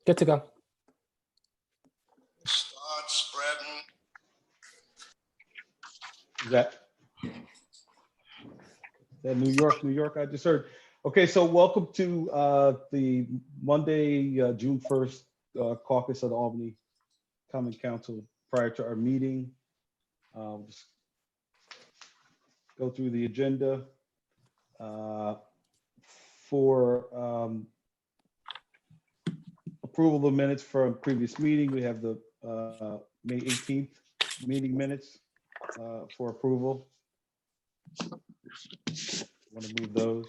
Good to go. Start spreading. That New York, I just heard. Okay, so welcome to the Monday, June 1st caucus of the Albany Common Council. Prior to our meeting, we'll just go through the agenda. For approval of minutes from previous meeting, we have the May 18th meeting minutes for approval. Want to move those?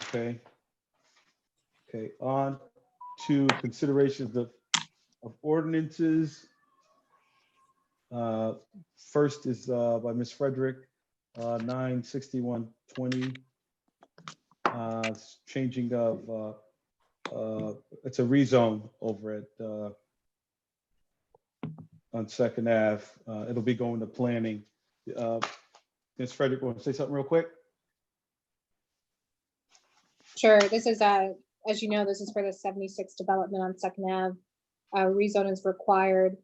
Okay. Okay, on to considerations of ordinances. First is by Ms. Frederick, 96120. Changing of it's a rezone over at on Second Ave. It'll be going to planning. Ms. Frederick, want to say something real quick? Sure. This is, as you know, this is for the 76 development on Second Ave. Rezone is required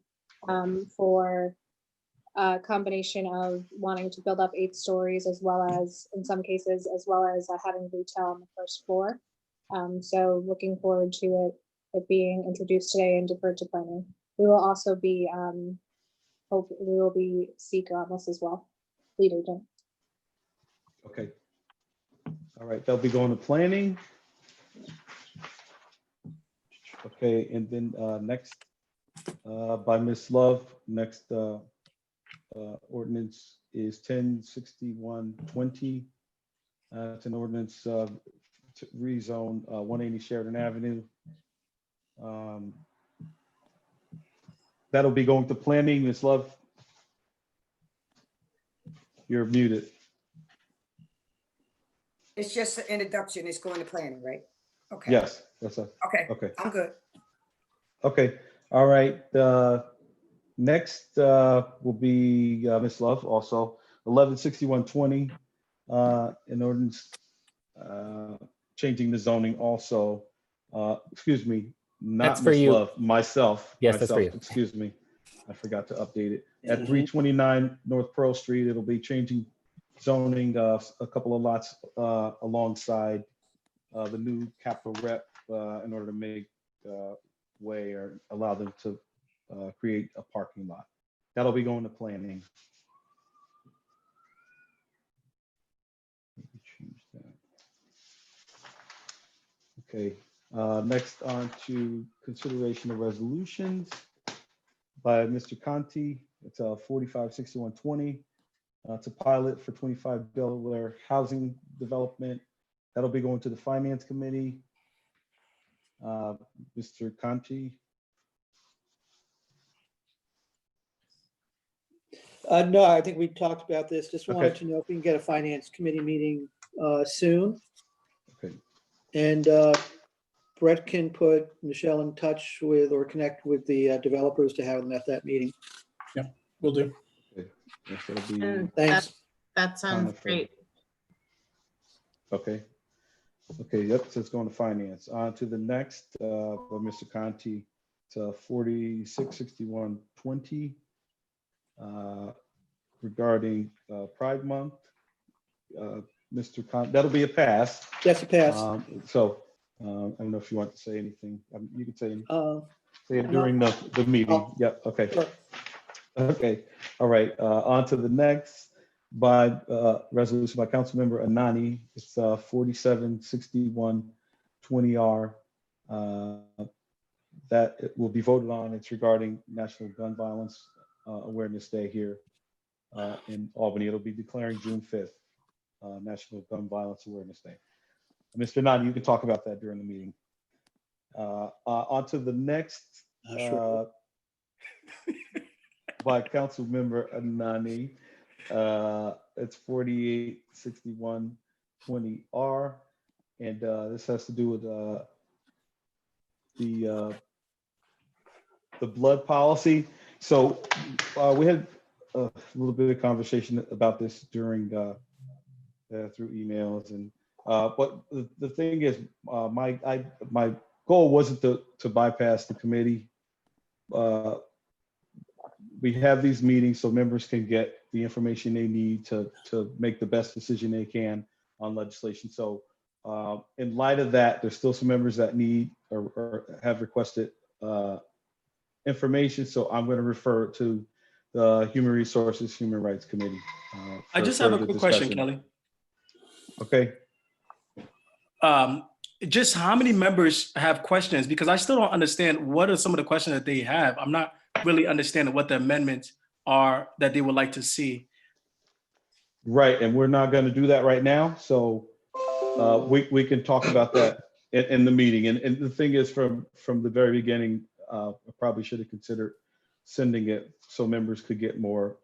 for a combination of wanting to build up 8 stories, as well as, in some cases, as well as having retail on the first floor. So looking forward to it being introduced today and deferred to planning. We will also be, we will be seeker on this as well, lead agent. Okay. All right, they'll be going to planning. Okay, and then next by Ms. Love, next ordinance is 106120. It's an ordinance to rezone 180 Sheridan Avenue. That'll be going to planning. Ms. Love, you're muted. It's just an introduction. It's going to planning, right? Okay. Yes, that's a, Okay. okay. I'm good. Okay, all right. Next will be Ms. Love, also 116120, an ordinance changing the zoning also. Excuse me, not That's for Ms. you. Love, myself. Yes, that's for you. Excuse me, I forgot to update it. At 329 North Pearl Street, it'll be changing zoning a couple of lots alongside the new Capitol Rep in order to make way or allow them to create a parking lot. That'll be going to planning. Let me change that. Okay, next on to consideration of resolutions by Mr. Conti. It's 456120. It's a pilot for 25 Delaware housing development. That'll be going to the Finance Committee. Mr. Conti. No, I think we talked about this. Just wanted Okay. to know if we can get a finance committee meeting soon. Okay. And Brett can put Michelle in touch with or connect with the developers to have them at that meeting. Will do. Okay. Yes, that'll be, And Thanks. that sounds great. okay. Okay, yep, so it's going to finance. On to the next, by Mr. Conti, it's 466120, regarding Pride Month. Mr. Conti, that'll be a pass. That's a pass. So I don't know if you want to say anything. You can say it No. during the meeting. Yep, okay. Sure. Okay, all right, on to the next by resolution by Councilmember Anani. It's 476120R. That it will be voted on. It's regarding National Gun Violence Awareness Day here in Albany. It'll be declaring June 5th, National Gun Violence Awareness Day. Mr. Anani, you can talk about that during the meeting. On to the next. Sure. By Councilmember Anani. It's 486120R, and this has to do with the blood policy. So we had a little bit of conversation about this during through emails, and but the thing is, my goal wasn't to bypass the committee. We have these meetings so members can get the information they need to make the best decision they can on legislation. So in light of that, there's still some members that need or have requested information. So I'm going to refer to the Human Resources, Human Rights Committee. I just have a quick question, Kelly. Okay. Just how many members have questions? Because I still don't understand what are some of the questions that they have. I'm not really understanding what the amendments are that they would like to see. Right, and we're not going to do that right now. So we can talk about that in the meeting. And the thing is, from the very beginning, I probably should have considered sending it so members could get more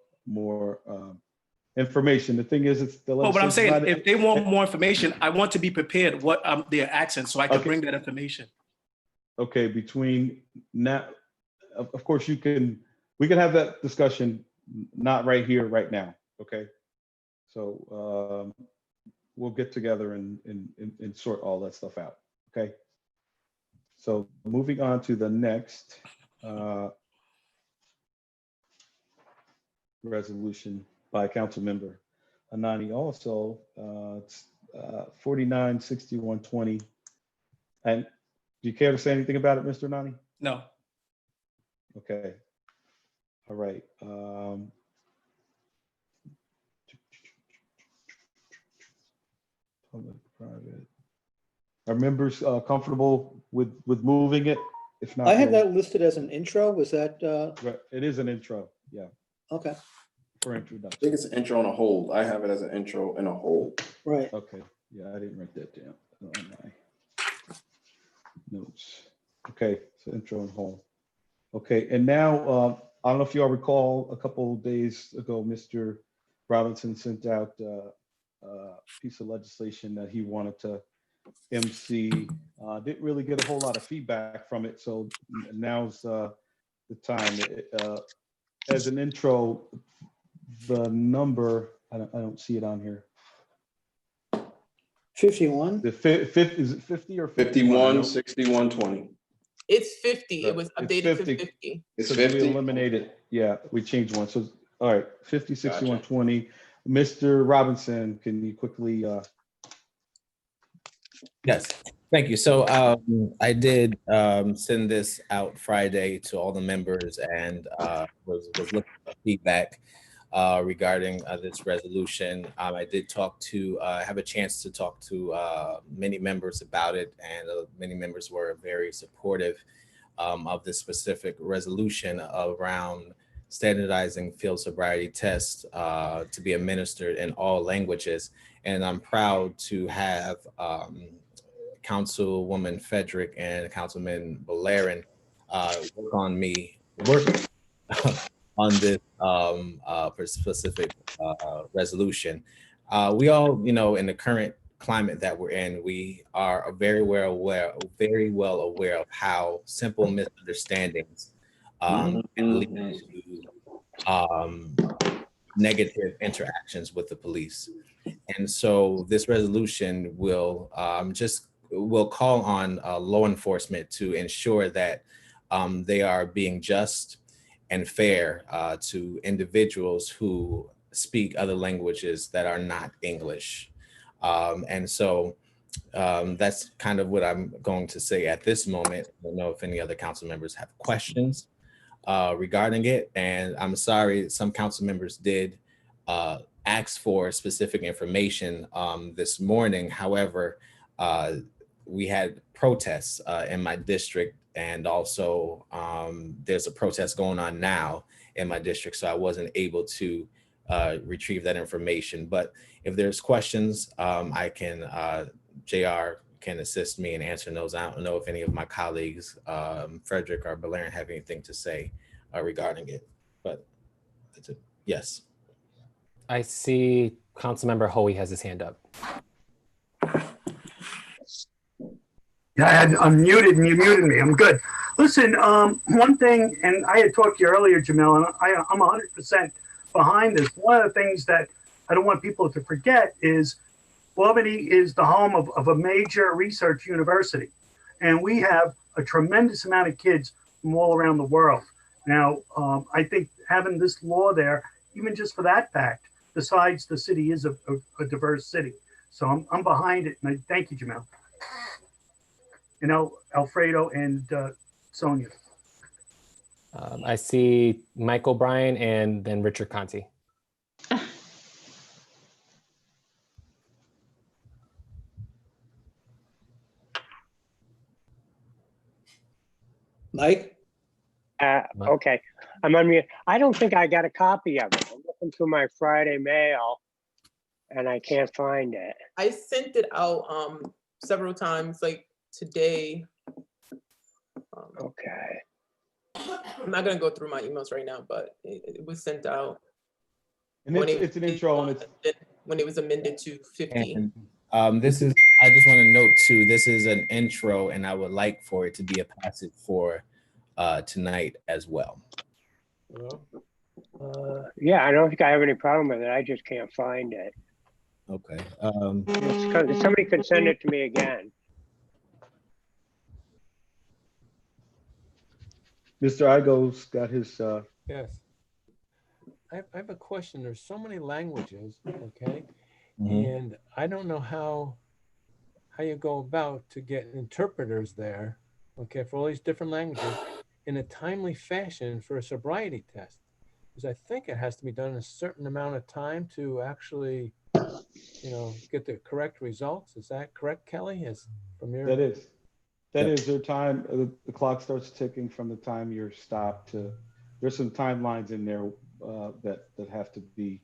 information. The thing is, it's the. Oh, but I'm saying if they want more information, I want to be prepared what they're asking so I can bring that information. Okay, between now, of course, we can have that discussion, not right here, right now. Okay, so we'll get together and sort all that stuff out. Okay, so moving on to the next resolution by Council Member Anani. Also, it's 496120. And do you care to say anything about it, Mr. Anani? No. Okay. All right. Public, private. Are members comfortable with moving it? If not, I have that listed as an intro. Was that, right, it is an intro. Yeah, okay, for I introduction. think it's an intro and a hold. I have it as an intro and a hold. right. Okay. Yeah, I didn't write that down on my notes. Okay, so intro and hold. Okay, and now I don't know if you all recall, a couple of days ago, Mr. Robinson sent out a piece of legislation that he wanted to MC. Didn't really get a whole lot of feedback from it, so now's the time. As an intro, the number, I don't see it on here. 51. The fifth, is it 50 or 51, 61, 20. It's 50. It was It's updated 50. to 50. It's So 50. we eliminated, yeah, we changed one. So, all right, 50, 61, 20. Mr. Robinson, can you quickly, Yes, thank you. So I did send this out Friday to all the members and was looking for feedback regarding this resolution. I did have a chance to talk to many members about it, and many members were very supportive of this specific resolution around standardizing field sobriety tests to be administered in all languages. And I'm proud to have Councilwoman Frederick and Councilman Bellerin work on this specific resolution. We all, in the current climate that we're in, we are very well aware of how simple misunderstandings can lead to negative interactions with the police. And so this resolution will call on law enforcement to ensure that they are being just and fair to individuals who speak other languages that are not English. And so that's kind of what I'm going to say at this moment. I don't know if any other council members have questions regarding it. And I'm sorry, some council members did ask for specific information this morning. However, we had protests in my district, and also there's a protest going on now in my district, so I wasn't able to retrieve that information. But if there's questions, I can, JR can assist me in answering those. I don't know if any of my colleagues, Frederick or Bellerin, have anything to say regarding it, but that's it. Yes. I see Councilmember Hoey has his hand up. Yeah, I had unmuted and you muted me. I'm good. Listen, one thing, and I had talked to you earlier, Jamil, and I'm 100% behind this. One of the things that I don't want people to forget is Albany is the home of a major research university. And we have a tremendous amount of kids from all around the world. Now, I think having this law there, even just for that fact, besides the city is a diverse city. So I'm behind it. And I thank you, Jamel. You know, Alfredo and Sonia. I see Mike O'Brien and then Richard Conti. Mike? Okay, I'm on mute. I don't think I got a copy of it. I'm looking through my Friday mail and I can't find it. I sent it out several times, like today. Okay. I'm not gonna go through my emails right now, but it was sent out. And it's an intro and it's when it was amended to 50. And this is, I just want to note too, this is an intro and I would like for it to be a passage for tonight as well. Yeah, I don't think I have any problem with it. I just can't find it. Okay. Somebody could send it to me again. Mr. Igo's got his, Yes. I have a question. There's so many languages, okay? Mhm. And I don't know how you go about to get interpreters there, okay, for all these different languages in a timely fashion for a sobriety test. Because I think it has to be done in a certain amount of time to actually, you know, get the correct results. Is that correct, Kelly? From your... that is Yep. their time. The clock starts ticking from the time you're stopped to, there's some timelines in there that have to be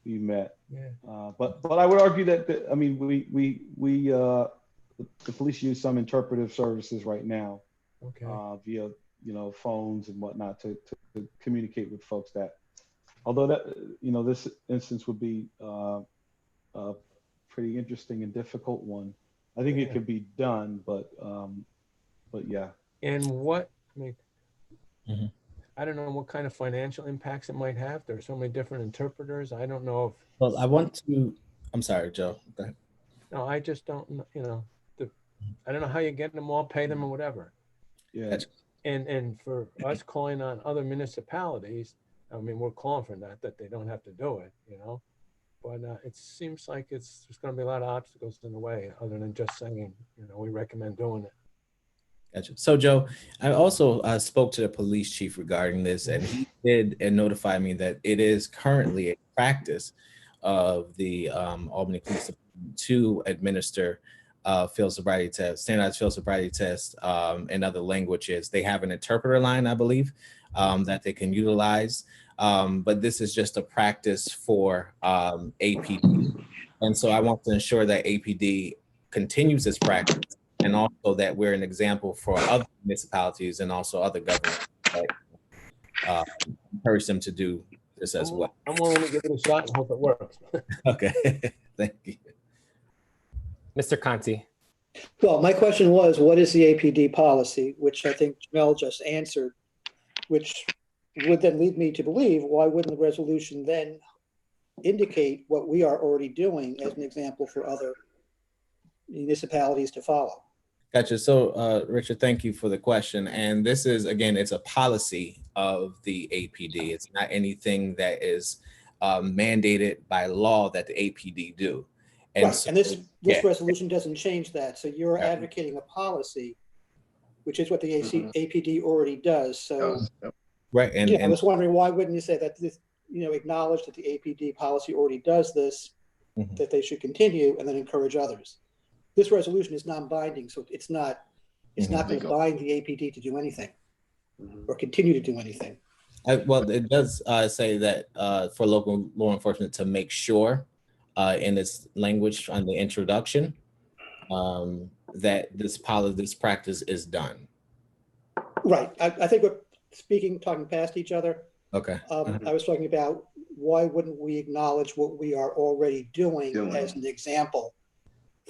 met. Yeah. But I would argue that, I mean, the police use some interpretive services right now Okay. via, you know, phones and whatnot to communicate with folks that, although that, you know, this instance would be a pretty interesting and difficult one. I think it Yeah. could be done, but yeah. And what, I mean, Mhm. I don't know what kind of financial impacts it might have. There are so many different interpreters. I don't know if, Well, I want to, I'm sorry, Joe. Go ahead. no, I just don't, you know, I don't know how you get them all, pay them or whatever. Yeah. Gotcha. And for us calling on other municipalities, I mean, we're calling for that they don't have to do it, you know? But it seems like there's going to be a lot of obstacles in the way other than just saying, you know, we recommend doing it. Gotcha. So, Joe, I also spoke to the police chief regarding this, and he did notify me that it is currently a practice of the Albany Police Department to administer field sobriety tests, standardized field sobriety tests in other languages. They have an interpreter line, I believe, that they can utilize. But this is just a practice for APD. And so I want to ensure that APD continues this practice, and also that we're an example for other municipalities and also other governments that encourage them to do this as well. I'm willing to give it a shot and hope it works. Okay, thank you. Mr. Conti. Well, my question was, what is the APD policy, which I think Jamel just answered, which would then lead me to believe, why wouldn't the resolution then indicate what we are already doing as an example for other municipalities to follow? Gotcha. So, Richard, thank you for the question. And this is, again, it's a policy of the APD. It's not anything that is mandated by law that the APD do. And, right. so, And this yeah. resolution doesn't change that. So you're Yeah. advocating a policy, which is what the APD already does. So Right. And, yeah, I and was wondering, why wouldn't you say that this, you know, acknowledge that the APD policy already does this, Mhm. that they should continue, and then encourage others? This resolution is non-binding, so it's not going to bind the APD to do anything or continue to do anything. well, it does say that for local law enforcement to make sure in its language on the introduction that this practice is done. Right. I think we're talking past each other. Okay. I was talking about, why wouldn't we acknowledge what we are already doing as an example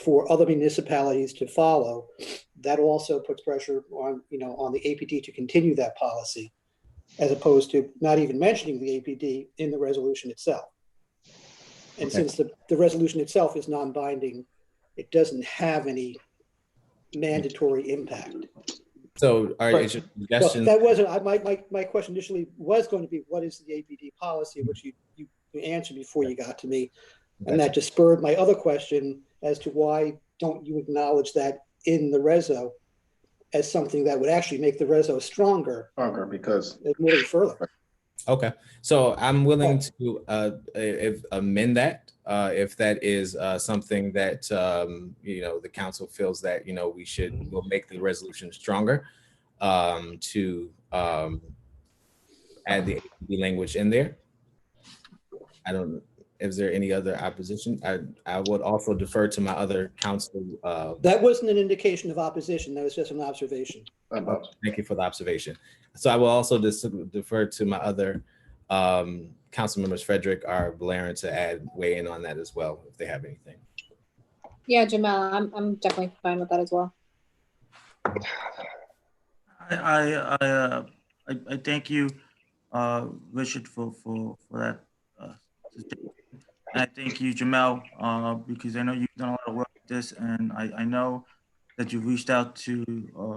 for other municipalities to follow? That also puts pressure on, you know, on the APD to continue that policy, as opposed to not even mentioning the APD in the resolution itself. And Okay. since the resolution itself is non-binding, it doesn't have any mandatory impact. So are Right. is your Well, suggestion? that wasn't, my question initially was going to be, what is the APD policy, which you answered before you got to me. And that just spurred my other question as to why don't you acknowledge that in the reso as something that would actually make the reso stronger, Because moving further. Okay, so I'm willing to amend that if that is something that the council feels that we'll make the resolution stronger to add the APD language in there. I don't. Is there any other opposition? I would also defer to my other council. That wasn't an indication of opposition. That was just an observation. Thank you for the observation. So I will also defer to my other council members, Frederick or Valerian, to weigh in on that as well if they have anything. Yeah, Jamel, I'm definitely fine with that as well. I thank you, Richard, for that. I thank you, Jamel, because I know you've done a lot of work with this, and I know that you've reached out to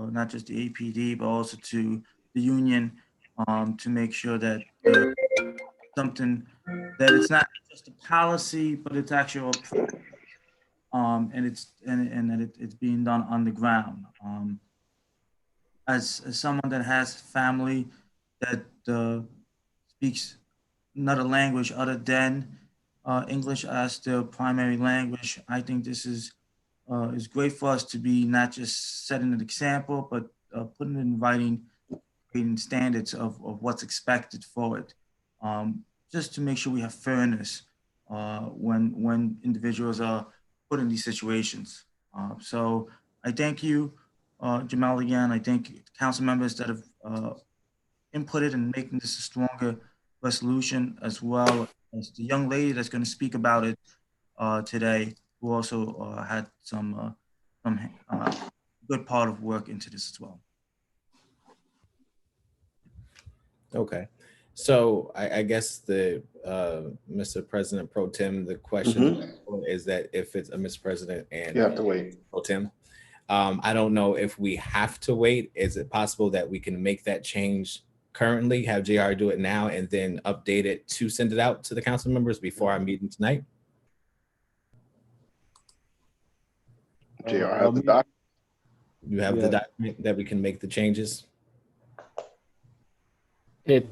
not just the APD, but also to the union to make sure that something that it's not just a policy, but it's actually and that it's being done on the ground. As someone that has family that speaks another language other than English as their primary language, I think this is great for us to be not just setting an example, but putting it in writing, creating standards of what's expected for it, just to make sure we have fairness when individuals are put in these situations. So I thank you, Jamal, again. I thank council members that have inputted in making this a stronger resolution, as well as the young lady that's going to speak about it today, who also had some good part of work into this as well. Okay, so I guess the Mr. President Pro Tem, the question is that if it's a Mr. President and you have to wait. Pro Tem, I don't know if we have to wait. Is it possible that we can make that change currently, have JR do it now, and then update it to send it out to the council members before our meeting tonight? JR has the doc. You have the document that we can make the changes? The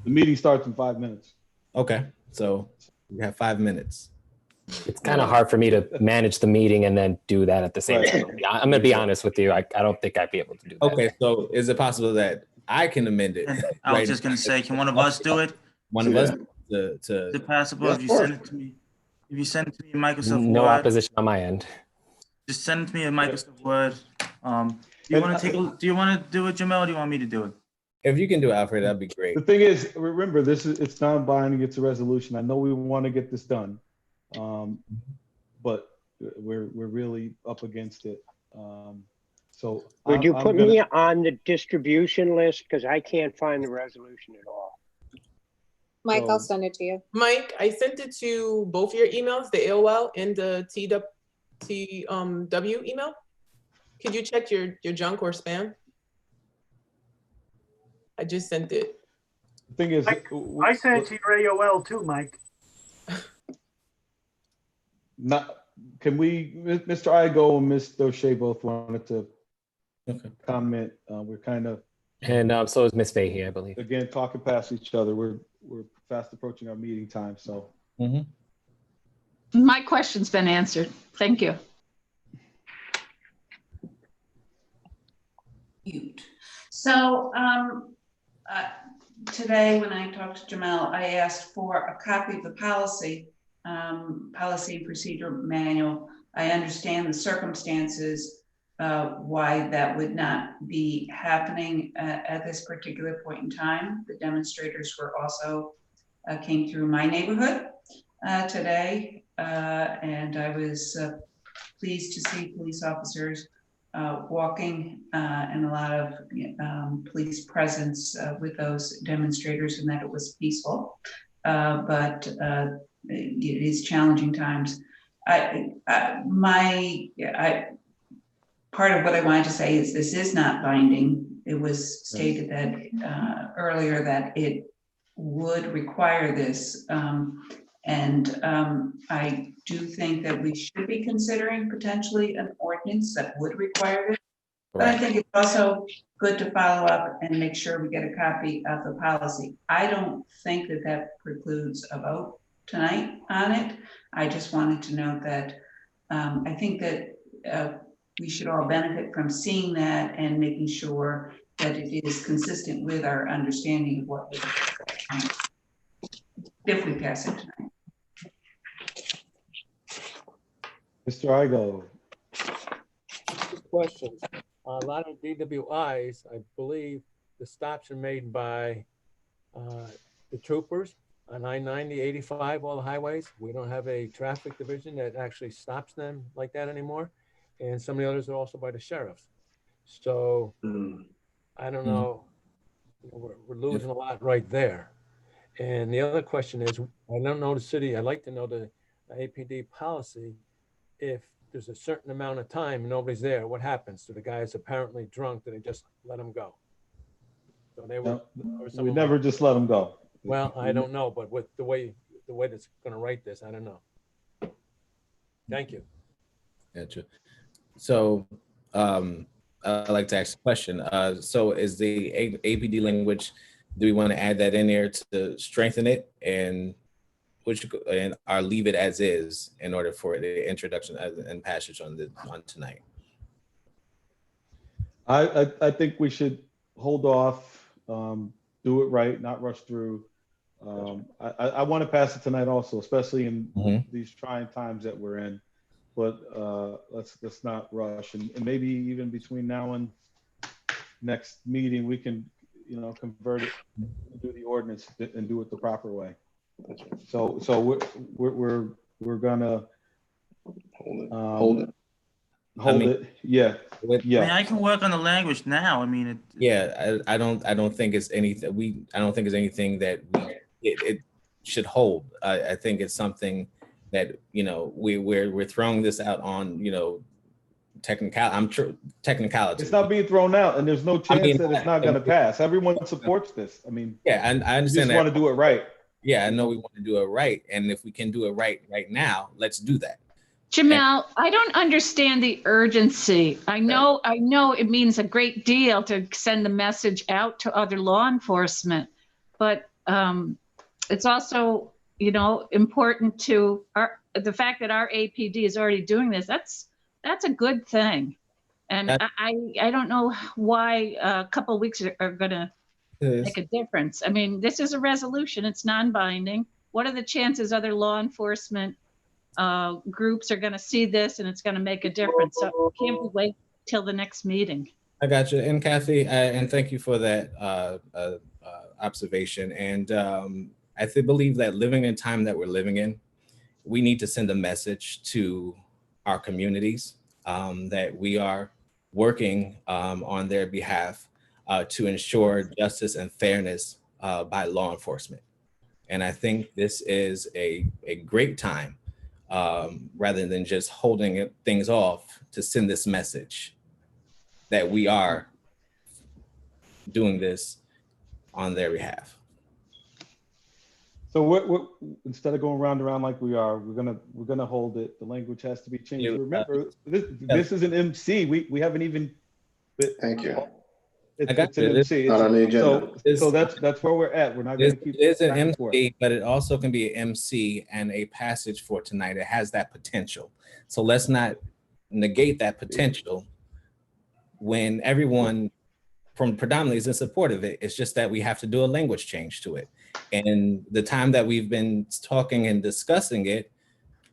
meeting starts in 5 minutes. Okay, so we have 5 minutes. It's kind of hard for me to manage the meeting and then do that at the same time. I'm going to be honest with you. I don't think I'd be able to do that. Okay, so is it possible that I can amend it? I was just going to say, can one of us do it? One of us Is it possible if you send it to me? If you send it to me in Microsoft No Word, opposition on my end. just send it to me in Microsoft Word. Do you want to do it, Jamel, or do you want me to do it? If you can do it, Alfred, that'd be great. The thing is, remember, it's non-binding, it's a resolution. I know we want to get this done, but we're really up against it. So would you put me on the distribution list? Because I can't find the resolution at all. Mike, I'll send it to you. Mike, I sent it to both your emails, the AOL and the TW email. Could you check your junk or spam? I just sent it. The thing is, I sent it to your AOL too, Mike. Can we, Mr. Igo and Mr. O'Shea both wanted to comment. We're kind of, and so is Miss Fahey, I believe. Again, talking past each other. We're fast approaching our meeting time, so. My question's been answered. Thank you. So today, when I talked to Jamel, I asked for a copy of the policy and procedure manual. I understand the circumstances why that would not be happening at this particular point in time. The demonstrators were also came through my neighborhood today, and I was pleased to see police officers walking and a lot of police presence with those demonstrators, and that it was peaceful. But it is challenging times. part of what I wanted to say is this is not binding. It was stated that earlier that it would require this. I do think that we should be considering potentially an ordinance that would require it. But I think it's also good to follow up and make sure we get a copy of the policy. I don't think that that precludes a vote tonight on it. I just wanted to note that I think that we should all benefit from seeing that and making sure that it is consistent with our understanding of what we if we pass it tonight. Mr. Igo. Questions. A lot of DWIs, I believe the stops are made by the troopers on I-90, 85, all the highways. We don't have a traffic division that actually stops them like that anymore. And some of the others are also by the sheriffs. So I don't know, we're losing a lot right there. And the other question is, I don't know the city, I'd like to know the APD policy. If there's a certain amount of time and nobody's there, what happens to the guys apparently drunk? Do they just let them go? So they were, We never just let them go. Well, I don't know, but with the way that's going to write this, I don't know. Thank you. Gotcha. So I'd like to ask a question. So is the APD language, do we want to add that in there to strengthen it and or leave it as is in order for the introduction and passage on tonight? I think we should hold off, do it right, not rush through. I want to pass it tonight also, especially in these trying times that we're in. But let's not rush, and maybe even between now and next meeting, we can, convert it, do the ordinance, and do it the proper way. So we're gonna hold it. Yeah. Yeah. I mean, I can work on the language now. I mean, I don't think it's anything. I don't think it's anything that it should hold. I think it's something that we're throwing this out on technicality. It's not being thrown out, and there's no chance that it's not going to pass. Everyone supports this. I mean, yeah, and I understand we just want to do it right. Yeah, I know we want to do it right, and if we can do it right now, let's do that. Jamel, I don't understand the urgency. I know it means a great deal to send the message out to other law enforcement, but it's also, important to the fact that our APD is already doing this. That's a good thing, and I don't know why a couple of weeks are going to make a difference. I mean, this is a resolution; it's non-binding. What are the chances other law enforcement groups are going to see this and it's going to make a difference? So can't we wait till the next meeting? I got you. And Kathy, and thank you for that observation. And I believe that living in time that we're living in, we need to send a message to our communities that we are working on their behalf to ensure justice and fairness by law enforcement. And I think this is a great time, rather than just holding things off, to send this message that we are doing this on their behalf. So we're instead of going round and round like we are, we're gonna hold it. The language has to be changed. Remember, this is an MC. We haven't even. Thank you. It's an MC. Not on the agenda. So that's where we're at. We're not going to keep. It is an MC, but it also can be an MC and a passage for tonight. It has that potential. So let's not negate that potential when everyone from predominantly is in support of it. It's just that we have to do a language change to it. And the time that we've been talking and discussing it,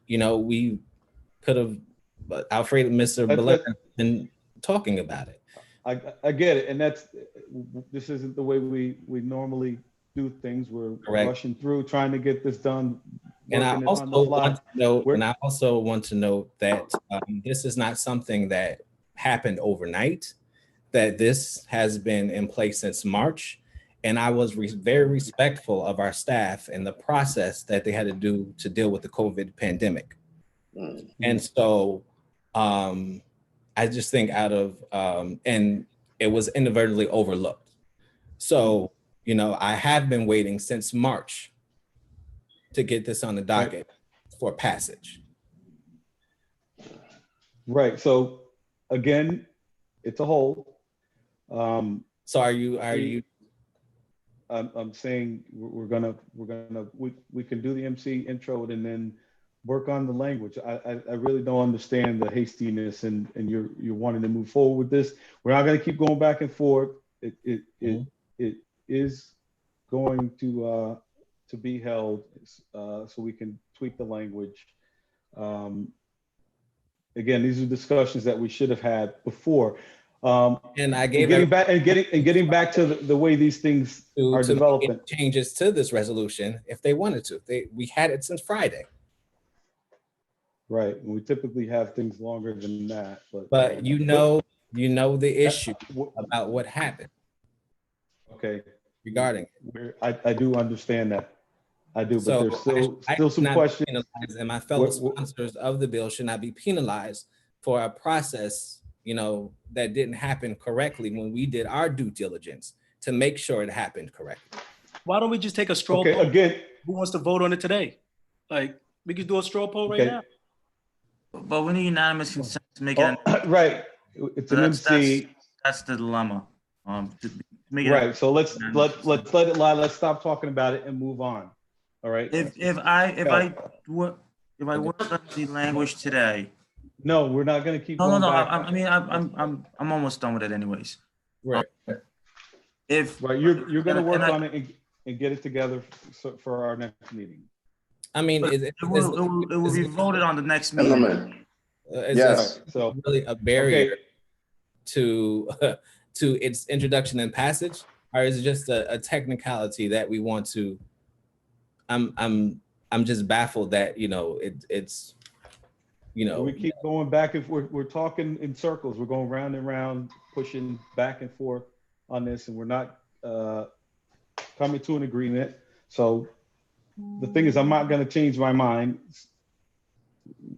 we could have, Alfred, Mr. Belen, been talking about it. I get it, and this isn't the way we normally do things. We're rushing through, trying to get this done. And I also want to note that this is not something that happened overnight. That this has been in place since March, and I was very respectful of our staff and the process that they had to do to deal with the COVID pandemic. And so I just think out of, and it was inadvertently overlooked. So, you know, I have been waiting since March to get this on the docket for passage. Right. So again, it's a hold. So are you? I'm saying we can do the MC intro and then work on the language. I really don't understand the hastiness and you're wanting to move forward with this. We're not going to keep going back and forth. It is going to be held so we can tweak the language. Again, these are discussions that we should have had before. And I gave getting back to the way these things are developing. Changes to this resolution if they wanted to. We had it since Friday. Right. And we typically have things longer than that. But you know the issue about what happened. Okay. Regarding it. I do understand that. I do, but so there's still some questions. And my fellow sponsors of the bill should not be penalized for a process, you know, that didn't happen correctly when we did our due diligence to make sure it happened correctly. Why don't we just take a straw poll? Again, who wants to vote on it today? Like, we could do a straw poll right now. But we need unanimous consent to make it. Right. It's an MC. That's the dilemma. To make it right. So let's let it lie. Let's stop talking about it and move on. All right. If I work on the language today. No, we're not going to keep. No. I'm almost done with it anyways. Right. If you're going to work on it and get it together for our next meeting. I mean, it will be voted on the next meeting. Yes. So really a barrier to its introduction and passage, or is it just a technicality that we want to? I'm just baffled that, you know, it's, you know, we keep going back and we're talking in circles. We're going round and round, pushing back and forth on this, and we're not coming to an agreement. So the thing is, I'm not going to change my mind.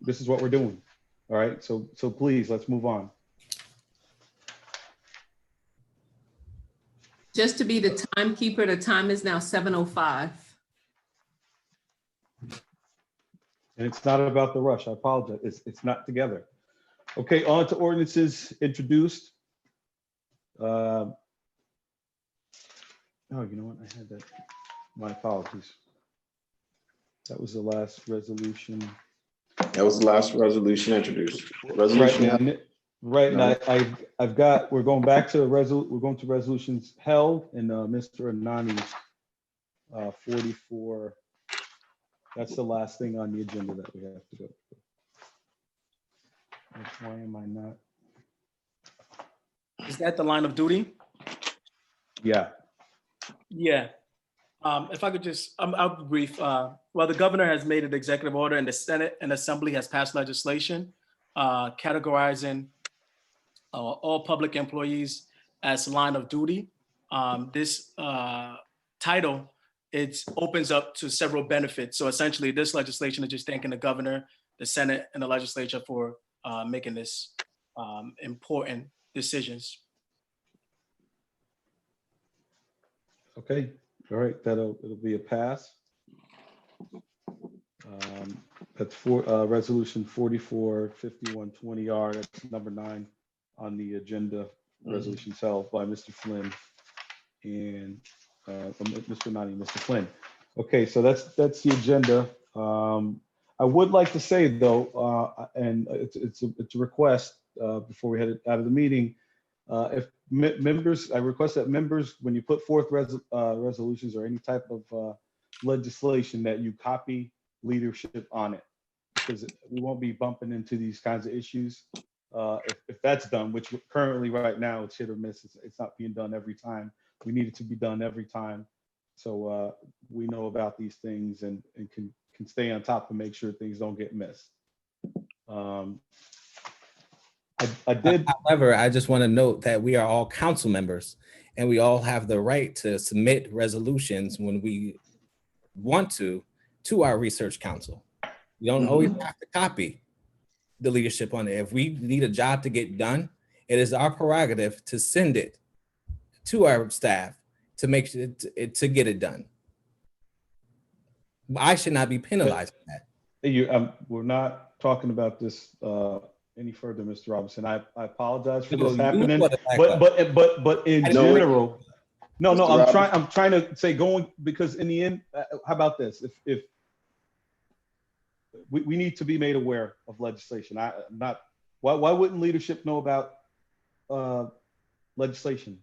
This is what we're doing. All right. So please, let's move on. Just to be the timekeeper, the time is now 7:05. And it's not about the rush. I apologize. It's not together. Okay, on to ordinances introduced. Oh, you know what? I had that. My apologies. That was the last resolution. That was the last resolution introduced. Resolution. Right. And I've got. We're going back to we're going to resolutions held, and Mr. Anani's 44. That's the last thing on the agenda that we have to go through. Why am I not? Is that the line of duty? Yeah. Yeah. If I could just, I'll be brief. Well, the governor has made an executive order and the Senate and Assembly has passed legislation categorizing all public employees as line of duty. This title, it opens up to several benefits. So essentially this legislation is just thanking the governor, the Senate, and the legislature for making this important decisions. Okay, all right, it'll be a pass. That's for resolution 44-5120R, that's number 9 on the agenda. Resolutions held by Mr. Flynn and Mr. Nani, Mr. Flynn. Okay, so that's the agenda. I would like to say though, and it's a request before we head out of the meeting. If members, I request that members, when you put forth resolutions or any type of legislation, that you copy leadership on it, because we won't be bumping into these kinds of issues. If that's done, which currently right now it's hit or miss, it's not being done every time. We need it to be done every time. So we know about these things and can stay on top and make sure things don't get missed. I did. However, I just want to note that we are all council members and we all have the right to submit resolutions when we want to our research council. You don't always have to copy. the leadership on it. If we need a job to get done, it is our prerogative to send it to our staff to make sure to get it done. I should not be penalized for that. We're not talking about this any further, Mr. Robinson. I apologize for No, this you happening, brought it back but in No, wait. general, no, Mr. I'm trying to say going, because in the end, how about this? If we need to be made aware of legislation. Why wouldn't leadership know about legislation?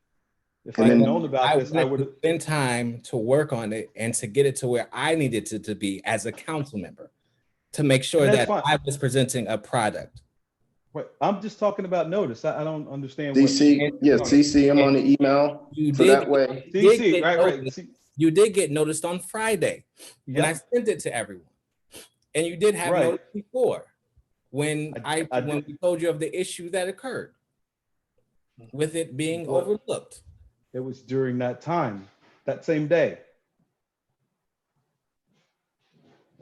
If I had known about this, I would have spent time to work on it and to get it to where I needed to be as a council member, to make sure that I was presenting a product. Right. I'm just talking about notice. I don't understand. CC him on the email. So that way. CC, right. You did get noticed on Friday, and I sent it to everyone. And you did have notice before when when we told you of the issue that occurred with it being overlooked. It was during that time, that same day.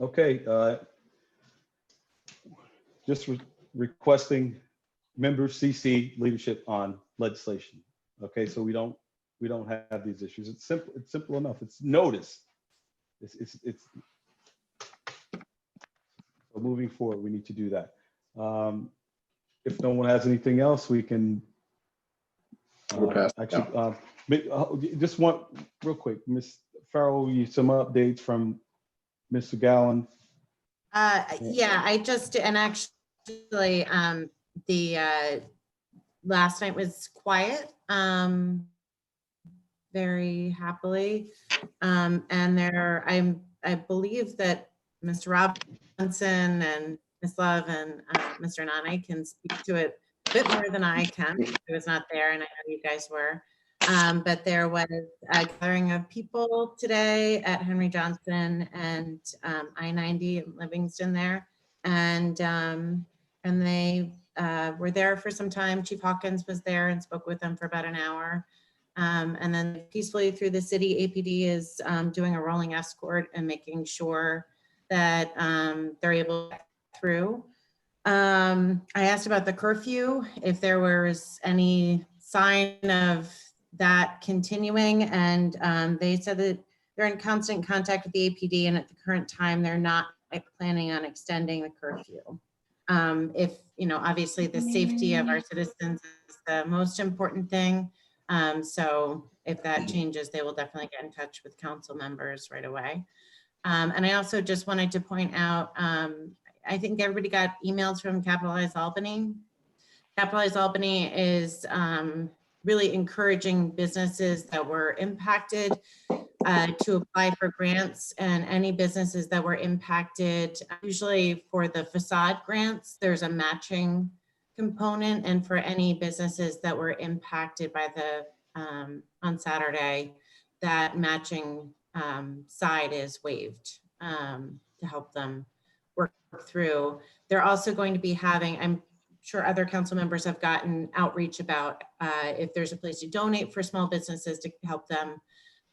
Okay, just requesting members CC leadership on legislation. Okay, so we don't have these issues. It's simple enough. It's notice. It's so moving forward, we need to do that. If no one has anything else, we can just want real quick, Ms. Farrell, some updates from Mr. Gallen. Yeah, I just, and actually, the last night was quiet, very happily. And I believe that Mr. Robinson and Ms. Love and Mr. Nani can speak to it a bit more than I can. I was not there and I know you guys were. But there was a gathering of people today at Henry Johnson and I-90 in Livingston there. And they were there for some time. Chief Hawkins was there and spoke with them for about an hour. And then peacefully through the city, APD is doing a rolling escort and making sure that they're able to get through. I asked about the curfew, if there was any sign of that continuing, and they said that they're in constant contact with the APD, and at the current time, they're not planning on extending the curfew. If, obviously the safety of our citizens is the most important thing. So if that changes, they will definitely get in touch with council members right away. And I also just wanted to point out, I think everybody got emails from Capitalize Albany. Capitalize Albany is really encouraging businesses that were impacted to apply for grants, and any businesses that were impacted, usually for the facade grants, there's a matching component, and for any businesses that were impacted by the on Saturday, that matching side is waived to help them work through. They're also going to be having, I'm sure other council members have gotten outreach about if there's a place to donate for small businesses to help them.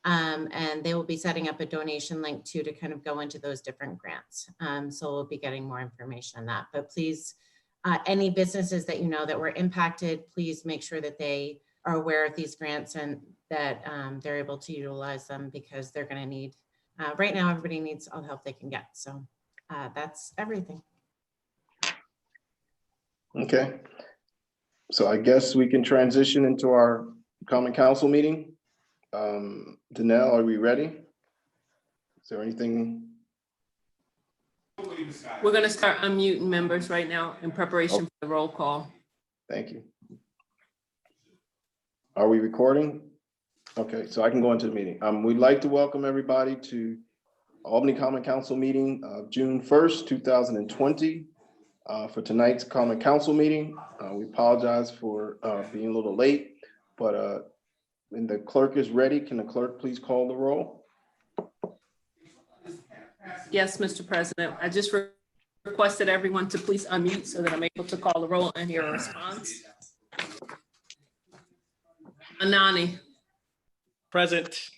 And they will be setting up a donation link too to kind of go into those different grants. So we'll be getting more information on that. But please, any businesses that that were impacted, please make sure that they are aware of these grants and that they're able to utilize them, because they're going to need, right now everybody needs all the help they can get. So that's everything. Okay. So I guess we can transition into our common council meeting. Danelle, are we ready? Is there anything? We're going to start unmuting members right now in preparation for the roll call. Thank you. Are we recording? Okay, so I can go into the meeting. We'd like to welcome everybody to Albany Common Council meeting of June 1st, 2020. For tonight's Common Council meeting, we apologize for being a little late, but when the clerk is ready, can the clerk please call the roll? Yes, Mr. President. I just requested everyone to please unmute so that I'm able to call the roll and hear a response. Anani. Present.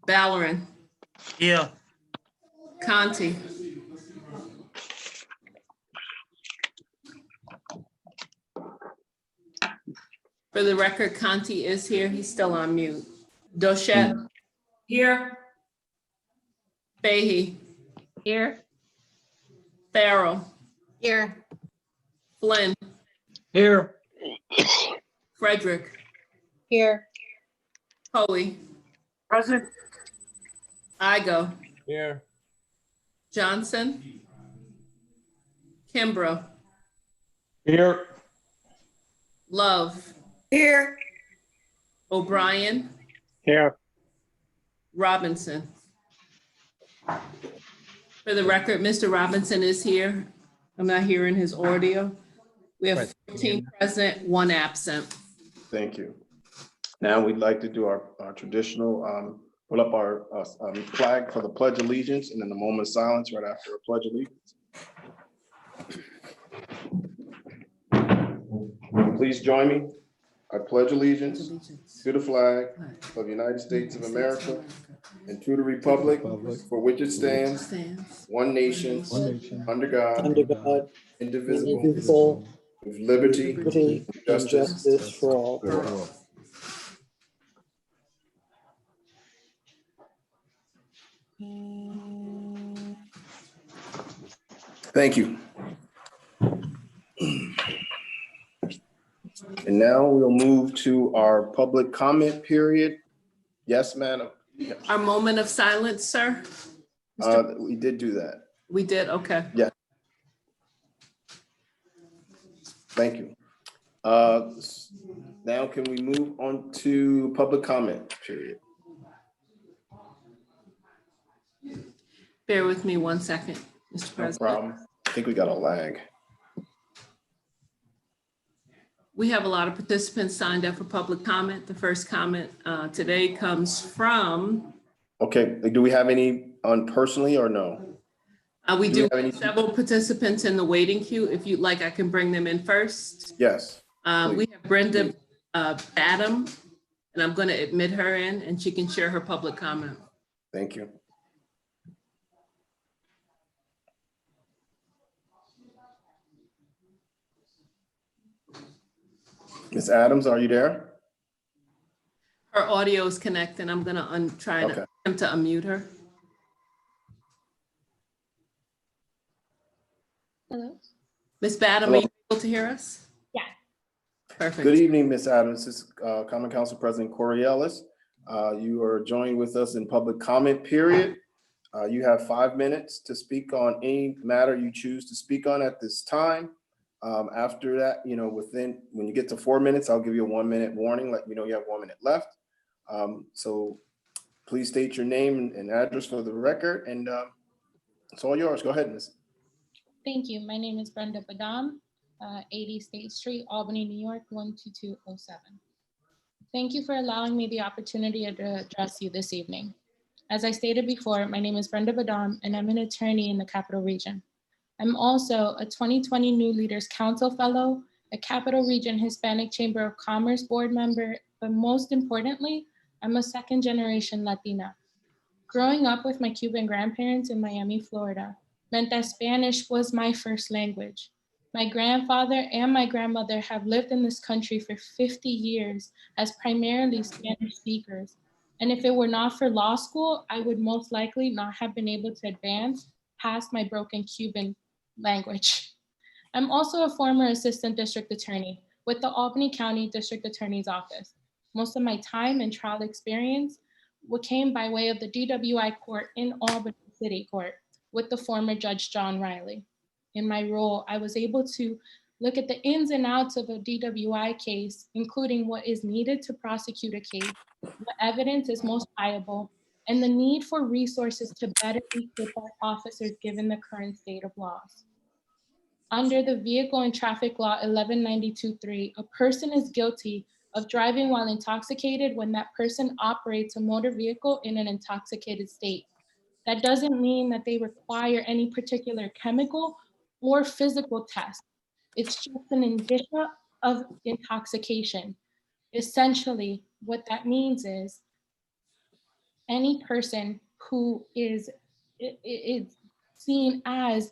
Ballerin. Here. Conti. For the record, Conti is here. He's still on mute. Doshette. Here. Fahey. Here. Farrell. Here. Flynn. Here. Frederick. Here. Hoey. Present. Igo. Here. Johnson. Kimbrough. Here. Love. Here. O'Brien. Here. Robinson. For the record, Mr. Robinson is here. I'm not hearing his audio. We have 14 present, 1 absent. Thank you. Now we'd like to do our traditional, pull up our flag for the Pledge of Allegiance, and then a moment of silence right after the Pledge of Allegiance. Please join me. I pledge allegiance to the flag of the United States of America and to the republic for which it stands, one nation, under God, indivisible, with liberty and justice for all. Thank you. And now we'll move to our public comment period. Yes, madam. Our moment of silence, sir? We did do that. We did, okay. Yeah. Thank you. Now can we move on to public comment period? Bear with me 1 second, Mr. No President. problem. I think we got a lag. We have a lot of participants signed up for public comment. The first comment today comes from. Okay, do we have any on personally or no? We do have any? have several participants in the waiting queue. If you'd like, I can bring them in first. Yes. We have Brenda Badham, and I'm going to admit her in, and she can share her public comment. Thank you. Ms. Adams, are you there? Her audio is connecting. I'm going to try to attempt to unmute her. Hello. Ms. Badham, are you able to hear us? Yeah. Perfect. Good evening, Ms. Adams. This is Common Council President Corey Ellis. You are joined with us in public comment period. You have 5 minutes to speak on any matter you choose to speak on at this time. After that, when you get to 4 minutes, I'll give you a 1 minute warning, let you know you have 1 minute left. So please state your name and address for the record, and it's all yours. Go ahead, Ms. Thank you. My name is Brenda Badam, 80 State Street, Albany, New York, 12207. Thank you for allowing me the opportunity to address you this evening. As I stated before, my name is Brenda Badam, and I'm an attorney in the Capital Region. I'm also a 2020 New Leaders Council Fellow, a Capital Region Hispanic Chamber of Commerce board member, but most importantly, I'm a second-generation Latina. Growing up with my Cuban grandparents in Miami, Florida, meant that Spanish was my first language. My grandfather and my grandmother have lived in this country for 50 years as primarily Spanish speakers. And if it were not for law school, I would most likely not have been able to advance past my broken Cuban language. I'm also a former assistant district attorney with the Albany County District Attorney's Office. Most of my time and trial experience came by way of the DWI court in Albany City Court with the former Judge John Riley. In my role, I was able to look at the ins and outs of a DWI case, including what is needed to prosecute a case, what evidence is most viable, and the need for resources to better equip our officers given the current state of laws. Under the Vehicle and Traffic Law 1192.3, a person is guilty of driving while intoxicated when that person operates a motor vehicle in an intoxicated state. That doesn't mean that they require any particular chemical or physical test. It's just an indicia of intoxication. Essentially, what that means is any person who is seen as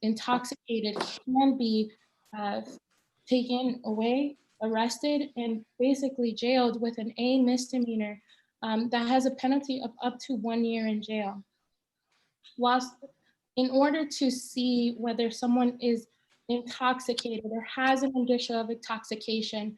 intoxicated can be taken away arrested and basically jailed with an A misdemeanor that has a penalty of up to 1 year in jail. Whilst in order to see whether someone is intoxicated or has an indicia of intoxication,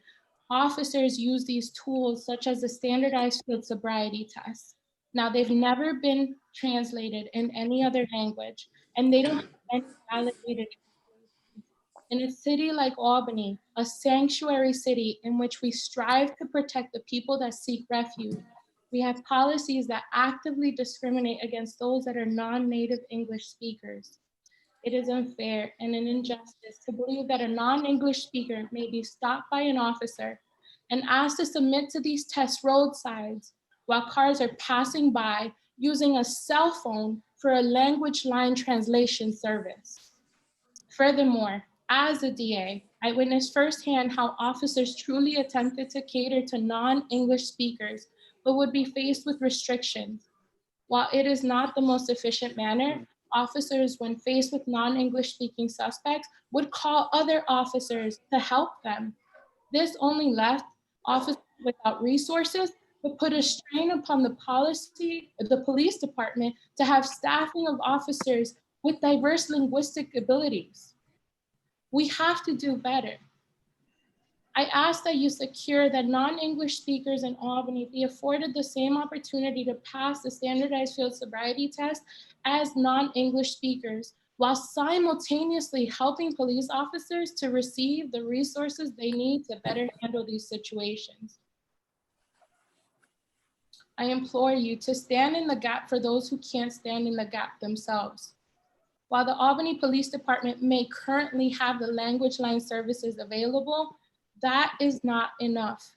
officers use these tools such as the standardized field sobriety test. Now, they've never been translated in any other language, and they don't have any validated translations. In a city like Albany, a sanctuary city in which we strive to protect the people that seek refuge, we have policies that actively discriminate against those that are non-native English speakers. It is unfair and an injustice to believe that a non-English speaker may be stopped by an officer and asked to submit to these tests roadsides while cars are passing by using a cell phone for a language line translation service. Furthermore, as a DA, I witnessed firsthand how officers truly attempted to cater to non-English speakers, but would be faced with restrictions. While it is not the most efficient manner, officers, when faced with non-English speaking suspects, would call other officers to help them. This only left officers without resources, but put a strain upon the police department to have staffing of officers with diverse linguistic abilities. We have to do better. I ask that you secure that non-English speakers in Albany be afforded the same opportunity to pass the standardized field sobriety test as non-English speakers, while simultaneously helping police officers to receive the resources they need to better handle these situations. I implore you to stand in the gap for those who can't stand in the gap themselves. While the Albany Police Department may currently have the language line services available, that is not enough.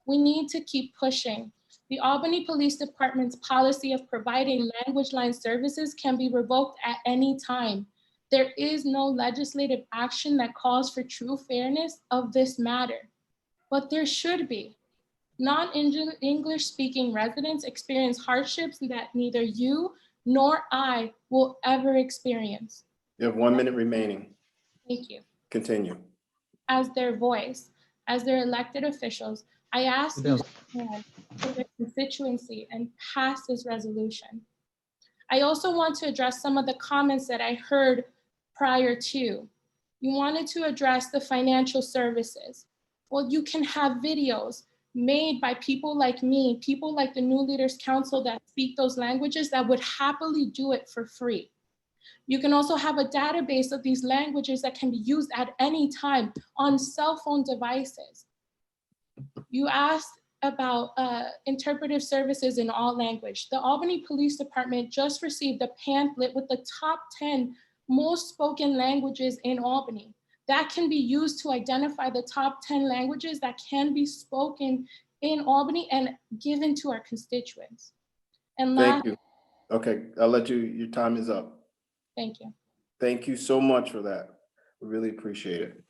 We need to keep pushing. The Albany Police Department's policy of providing language line services can be revoked at any time. There is no legislative action that calls for true fairness of this matter, but there should be. Non-English speaking residents experience hardships that neither you nor I will ever experience. You have 1 minute remaining. Thank you. Continue. As their voice, as their elected officials, I ask you to stand for their constituency and pass this resolution. I also want to address some of the comments that I heard prior to. You wanted to address the financial services. Well, you can have videos made by people like me, people like the New Leaders Council that speak those languages that would happily do it for free. You can also have a database of these languages that can be used at any time on cell phone devices. You asked about interpretive services in all language. The Albany Police Department just received a pamphlet with the top 10 most spoken languages in Albany. That can be used to identify the top 10 languages that can be spoken in Albany and given to our constituents. And Thank you. Okay, I'll let you, your time is up. Thank you. Thank you so much for that. We really appreciate it.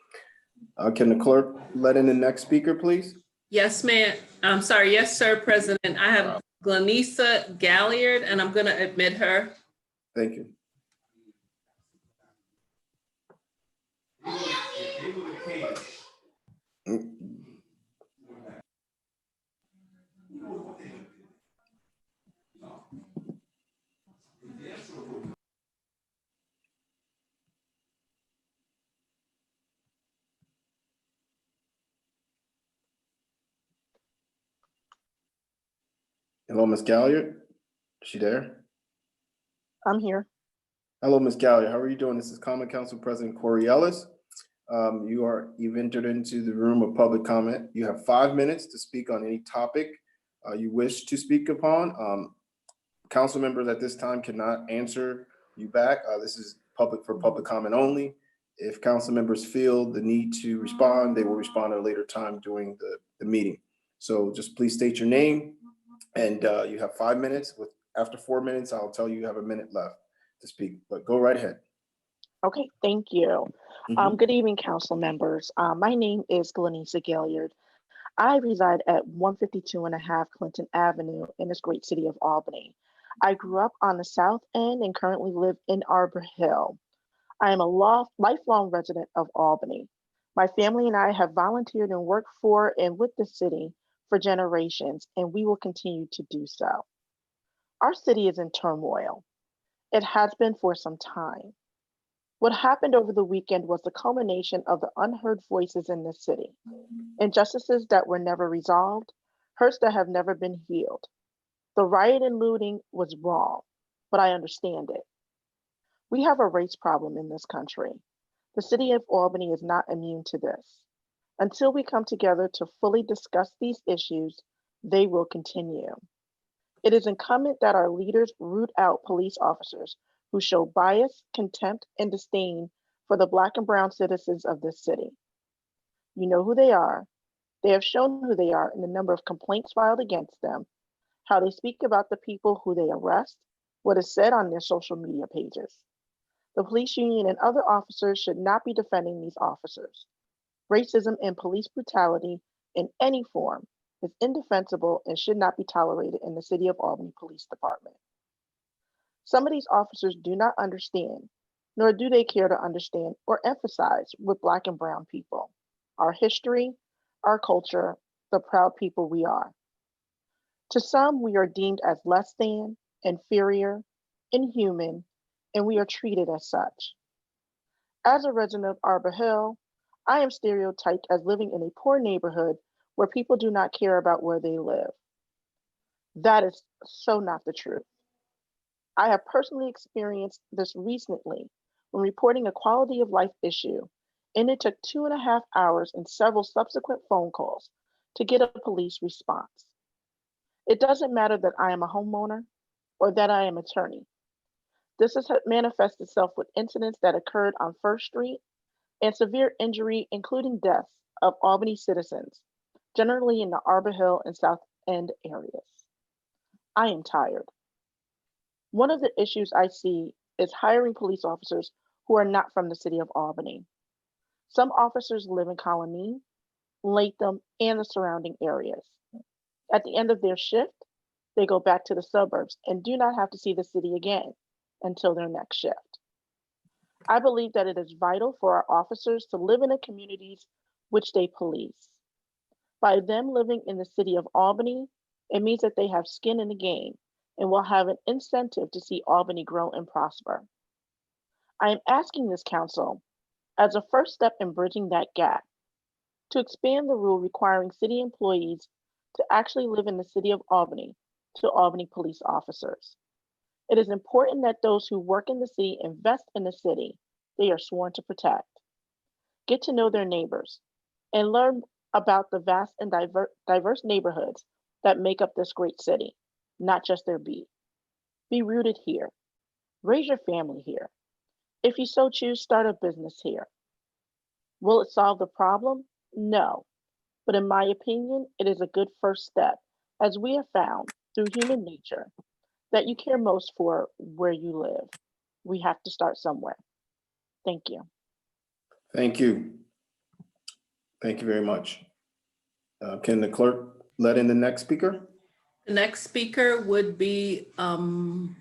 Can the clerk let in the next speaker, please? Yes, ma'am. I'm sorry. Yes, sir, President. I have Glenisa Galliard, and I'm going to admit her. Thank you. Hello, Ms. Galliard. Is she there? I'm here. Hello, Ms. Galliard. How are you doing? This is Common Council President Corey Ellis. You've entered into the room of public comment. You have 5 minutes to speak on any topic you wish to speak upon. Council members at this time cannot answer you back. This is public for public comment only. If council members feel the need to respond, they will respond at a later time during the meeting. So just please state your name, and you have 5 minutes. After 4 minutes, I'll tell you have a minute left to speak, but go right ahead. Okay, thank you. Good evening, council members. My name is Glenisa Galliard. I reside at 152.5 Clinton Avenue in this great city of Albany. I grew up on the South End and currently live in Arbor Hill. I am a lifelong resident of Albany. My family and I have volunteered and worked for and with the city for generations, and we will continue to do so. Our city is in turmoil. It has been for some time. What happened over the weekend was the culmination of the unheard voices in this city, injustices that were never resolved, hurts that have never been healed. The riot and looting was wrong, but I understand it. We have a race problem in this country. The city of Albany is not immune to this. Until we come together to fully discuss these issues, they will continue. It is incumbent that our leaders root out police officers who show bias, contempt, and disdain for the Black and brown citizens of this city. You know who they are. They have shown who they are in the number of complaints filed against them, how they speak about the people who they arrest, what is said on their social media pages. The police union and other officers should not be defending these officers. Racism and police brutality in any form is indefensible and should not be tolerated in the City of Albany Police Department. Some of these officers do not understand, nor do they care to understand or emphasize with Black and brown people, our history, our culture, the proud people we are. To some, we are deemed as less than, inferior, inhuman, and we are treated as such. As a resident of Arbor Hill, I am stereotyped as living in a poor neighborhood where people do not care about where they live. That is so not the truth. I have personally experienced this recently when reporting a quality of life issue, and it took 2.5 hours and several subsequent phone calls to get a police response. It doesn't matter that I am a homeowner or that I am an attorney. This has manifested itself with incidents that occurred on First Street and severe injury, including deaths of Albany citizens, generally in the Arbor Hill and South End areas. I am tired. One of the issues I see is hiring police officers who are not from the city of Albany. Some officers live in Colony, Latham, and the surrounding areas. At the end of their shift, they go back to the suburbs and do not have to see the city again until their next shift. I believe that it is vital for our officers to live in the communities which they police. By them living in the city of Albany, it means that they have skin in the game and will have an incentive to see Albany grow and prosper. I am asking this council, as a first step in bridging that gap, to expand the rule requiring city employees to actually live in the city of Albany to Albany police officers. It is important that those who work in the city invest in the city they are sworn to protect, get to know their neighbors, and learn about the vast and diverse neighborhoods that make up this great city, not just their beat. Be rooted here. Raise your family here. If you so choose, start a business here. Will it solve the problem? No. But in my opinion, it is a good first step, as we have found through human nature that you care most for where you live. We have to start somewhere. Thank you. Thank you. Thank you very much. Can the clerk let in the next speaker? The next speaker would be Hamid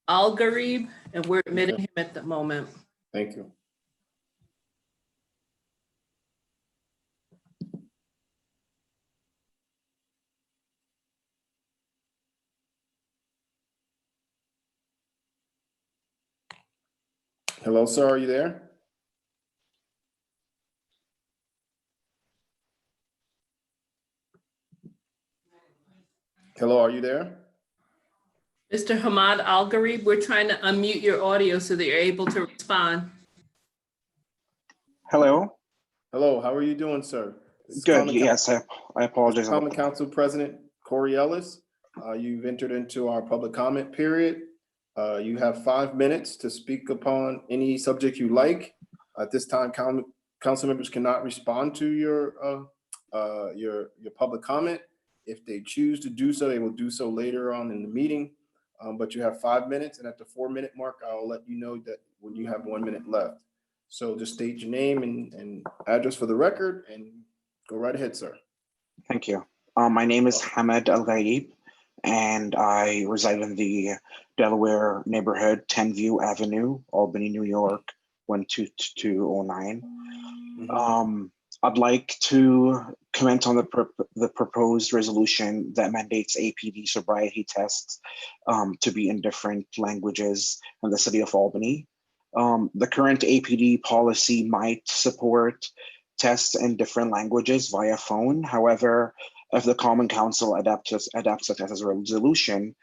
Al-Gharib, and we're admitting him at the moment. Thank you. Hello, sir, are you there? Hello, are you there? Mr. Hamad Al-Gharib, we're trying to unmute your audio so that you're able to respond. Hello. Hello, how are you doing, sir? Good, yes, I apologize. Common Council President Corey Ellis, you've entered into our public comment period. You have 5 minutes to speak upon any subject you like. At this time, council members cannot respond to your public comment. If they choose to do so, they will do so later on in the meeting. But you have 5 minutes, and at the 4-minute mark, I'll let you know that when you have 1 minute left. So just state your name and address for the record and go right ahead, sir. Thank you. My name is Hamad Al-Gharib, and I reside in the Delaware neighborhood, 10 View Avenue, Albany, New York, 12209. I'd like to comment on the proposed resolution that mandates APD sobriety tests to be in different languages in the city of Albany. The current APD policy might support tests in different languages via phone. However, if the Common Council adapts it as a resolution,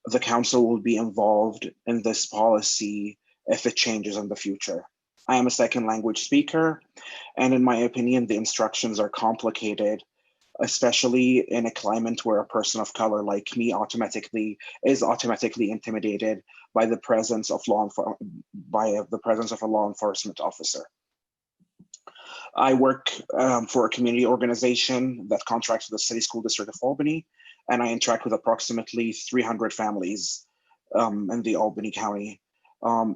the council will be involved in this policy if it changes in the future. I am a second language speaker, and in my opinion, the instructions are complicated, especially in a climate where a person of color like me is automatically intimidated by the presence of a law enforcement officer. I work for a community organization that contracts with the City School District of Albany, and I interact with approximately 300 families in the Albany County.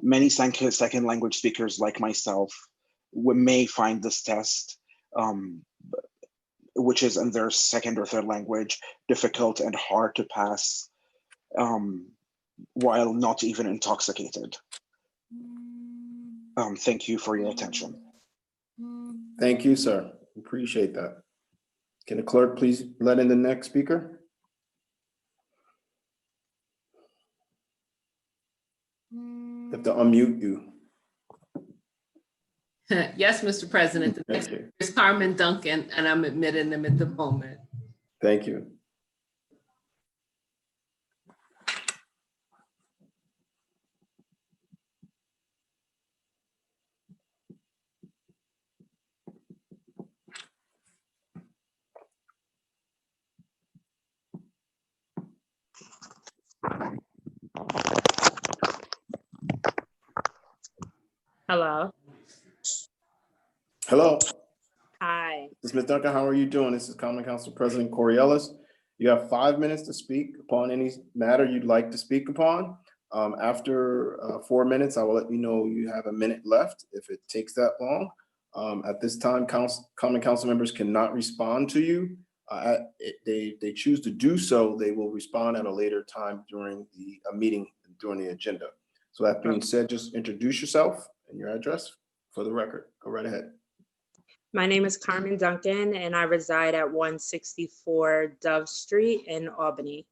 Many second language speakers like myself may find this test, which is in their second or third language, difficult and hard to pass while not even intoxicated. Thank you for your attention. Thank you, sir. Appreciate that. Can the clerk please let in the next speaker? You have to unmute you. Yes, Mr. President. The next speaker is Carmen Duncan, and I'm admitting them at the moment. Thank you. Hello. Hello. Hi. This is Ms. Duncan. How are you doing? This is Common Council President Corey Ellis. You have 5 minutes to speak upon any matter you'd like to speak upon. After 4 minutes, I will let you know you have a minute left if it takes that long. At this time, Common Council members cannot respond to you. They choose to do so, they will respond at a later time during the meeting, during the agenda. So that being said, just introduce yourself and your address for the record. Go right ahead. My name is Carmen Duncan, and I reside at 164 Dove Street in Albany.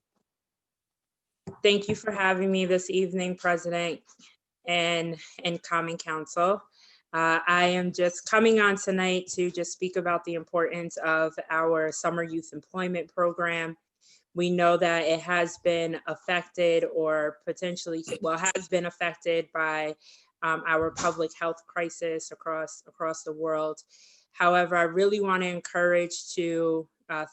Thank you for having me this evening, President and Common Council. I am just coming on tonight to just speak about the importance of our summer youth employment program. We know that it has been affected or potentially, well, has been affected by our public health crisis across the world. However, I really want to encourage to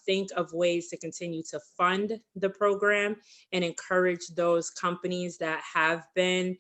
think of ways to continue to fund the program and encourage those companies that have been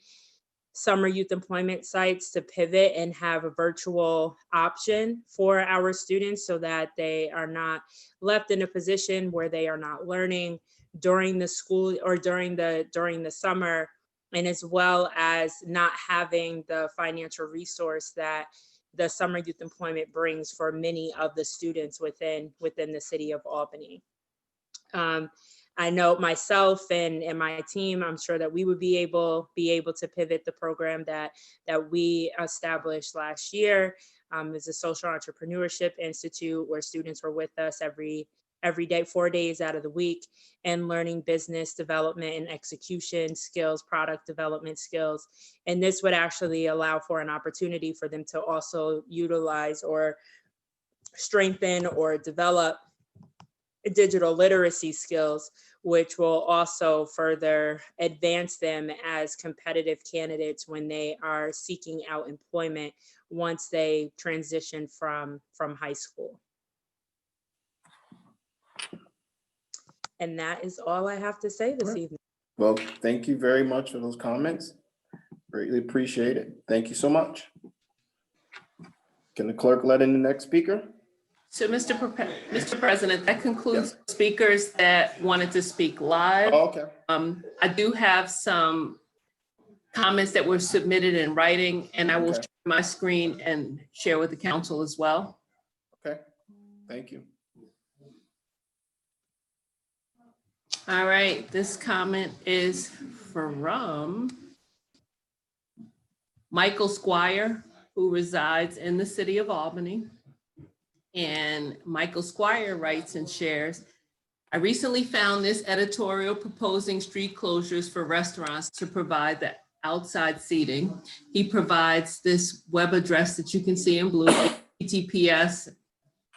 summer youth employment sites to pivot and have a virtual option for our students so that they are not left in a position where they are not learning during the school or during the summer, and as well as not having the financial resource that the summer youth employment brings for many of the students within the city of Albany. I know myself and my team, I'm sure that we would be able to pivot the program that we established last year. It's a social entrepreneurship institute where students were with us every day, 4 days out of the week, and learning business development and execution skills, product development skills. And this would actually allow for an opportunity for them to also utilize or strengthen or develop digital literacy skills, which will also further advance them as competitive candidates when they are seeking out employment once they transition from high school. And that is all I have to say this evening. Well, thank you very much for those comments. Greatly appreciate it. Thank you so much. Can the clerk let in the next speaker? So Mr. President, that concludes speakers that wanted to speak live. Oh, okay. I do have some comments that were submitted in writing, and I will share my screen and share with the council as well. Okay, thank you. All right, this comment is from Michael Squire. who resides in the city of Albany. And Michael Squire writes and shares, I recently found this editorial proposing street closures for restaurants to provide the outside seating. He provides this web address that you can see in blue, HTTPS.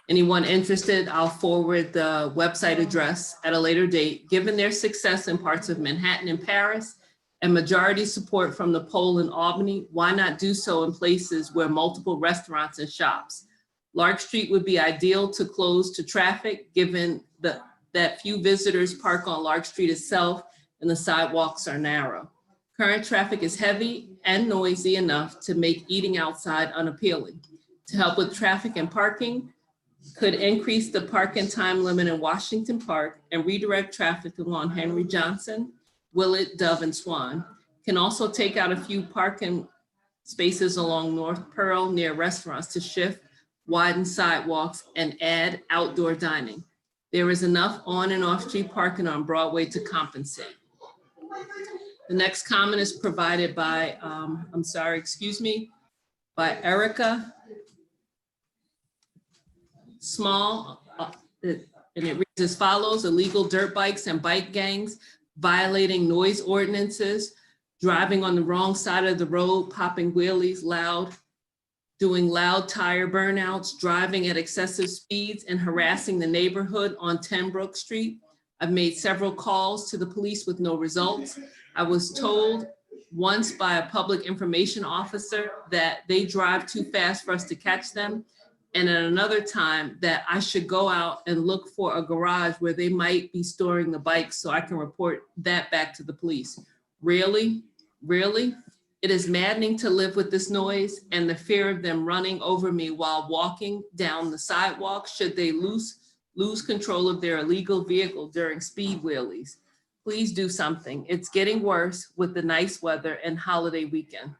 Anyone interested, I'll forward the website address at a later date. Given their success in parts of Manhattan and Paris and majority support from the poll in Albany, why not do so in places where multiple restaurants and shops? Lark Street would be ideal to close to traffic, given that few visitors park on Lark Street itself and the sidewalks are narrow. Current traffic is heavy and noisy enough to make eating outside unappealing. To help with traffic and parking, could increase the parking time limit in Washington Park and redirect traffic along Henry Johnson, Willett, Dove, and Swan. Can also take out a few parking spaces along North Pearl near restaurants to shift, widen sidewalks, and add outdoor dining. There is enough on and off street parking on Broadway to compensate. The next comment is provided by, by Erica Small, and it reads as follows: illegal dirt bikes and bike gangs, violating noise ordinances, driving on the wrong side of the road, popping wheelies loud, doing loud tire burnouts, driving at excessive speeds, and harassing the neighborhood on 10 Brook Street. I've made several calls to the police with no results. I was told once by a public information officer that they drive too fast for us to catch them. And at another time that I should go out and look for a garage where they might be storing the bikes so I can report that back to the police. Really? Really? It is maddening to live with this noise and the fear of them running over me while walking down the sidewalk should they lose control of their illegal vehicle during speed wheelies. Please do something. It's getting worse with the nice weather and holiday weekend.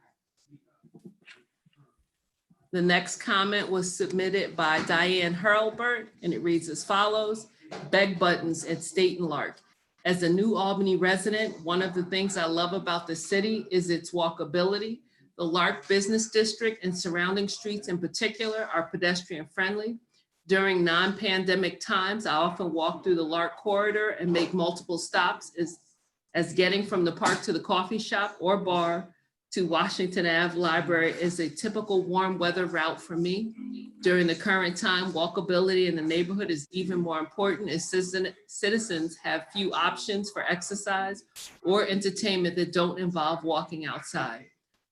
The next comment was submitted by Diane Hurlbert, and it reads as follows: beg buttons at State and Lark. As a new Albany resident, one of the things I love about the city is its walkability. The Lark Business District and surrounding streets in particular are pedestrian friendly. During non-pandemic times, I often walk through the Lark corridor and make multiple stops as getting from the park to the coffee shop or bar to Washington Ave Library is a typical warm weather route for me. During the current time, walkability in the neighborhood is even more important as citizens have few options for exercise or entertainment that don't involve walking outside.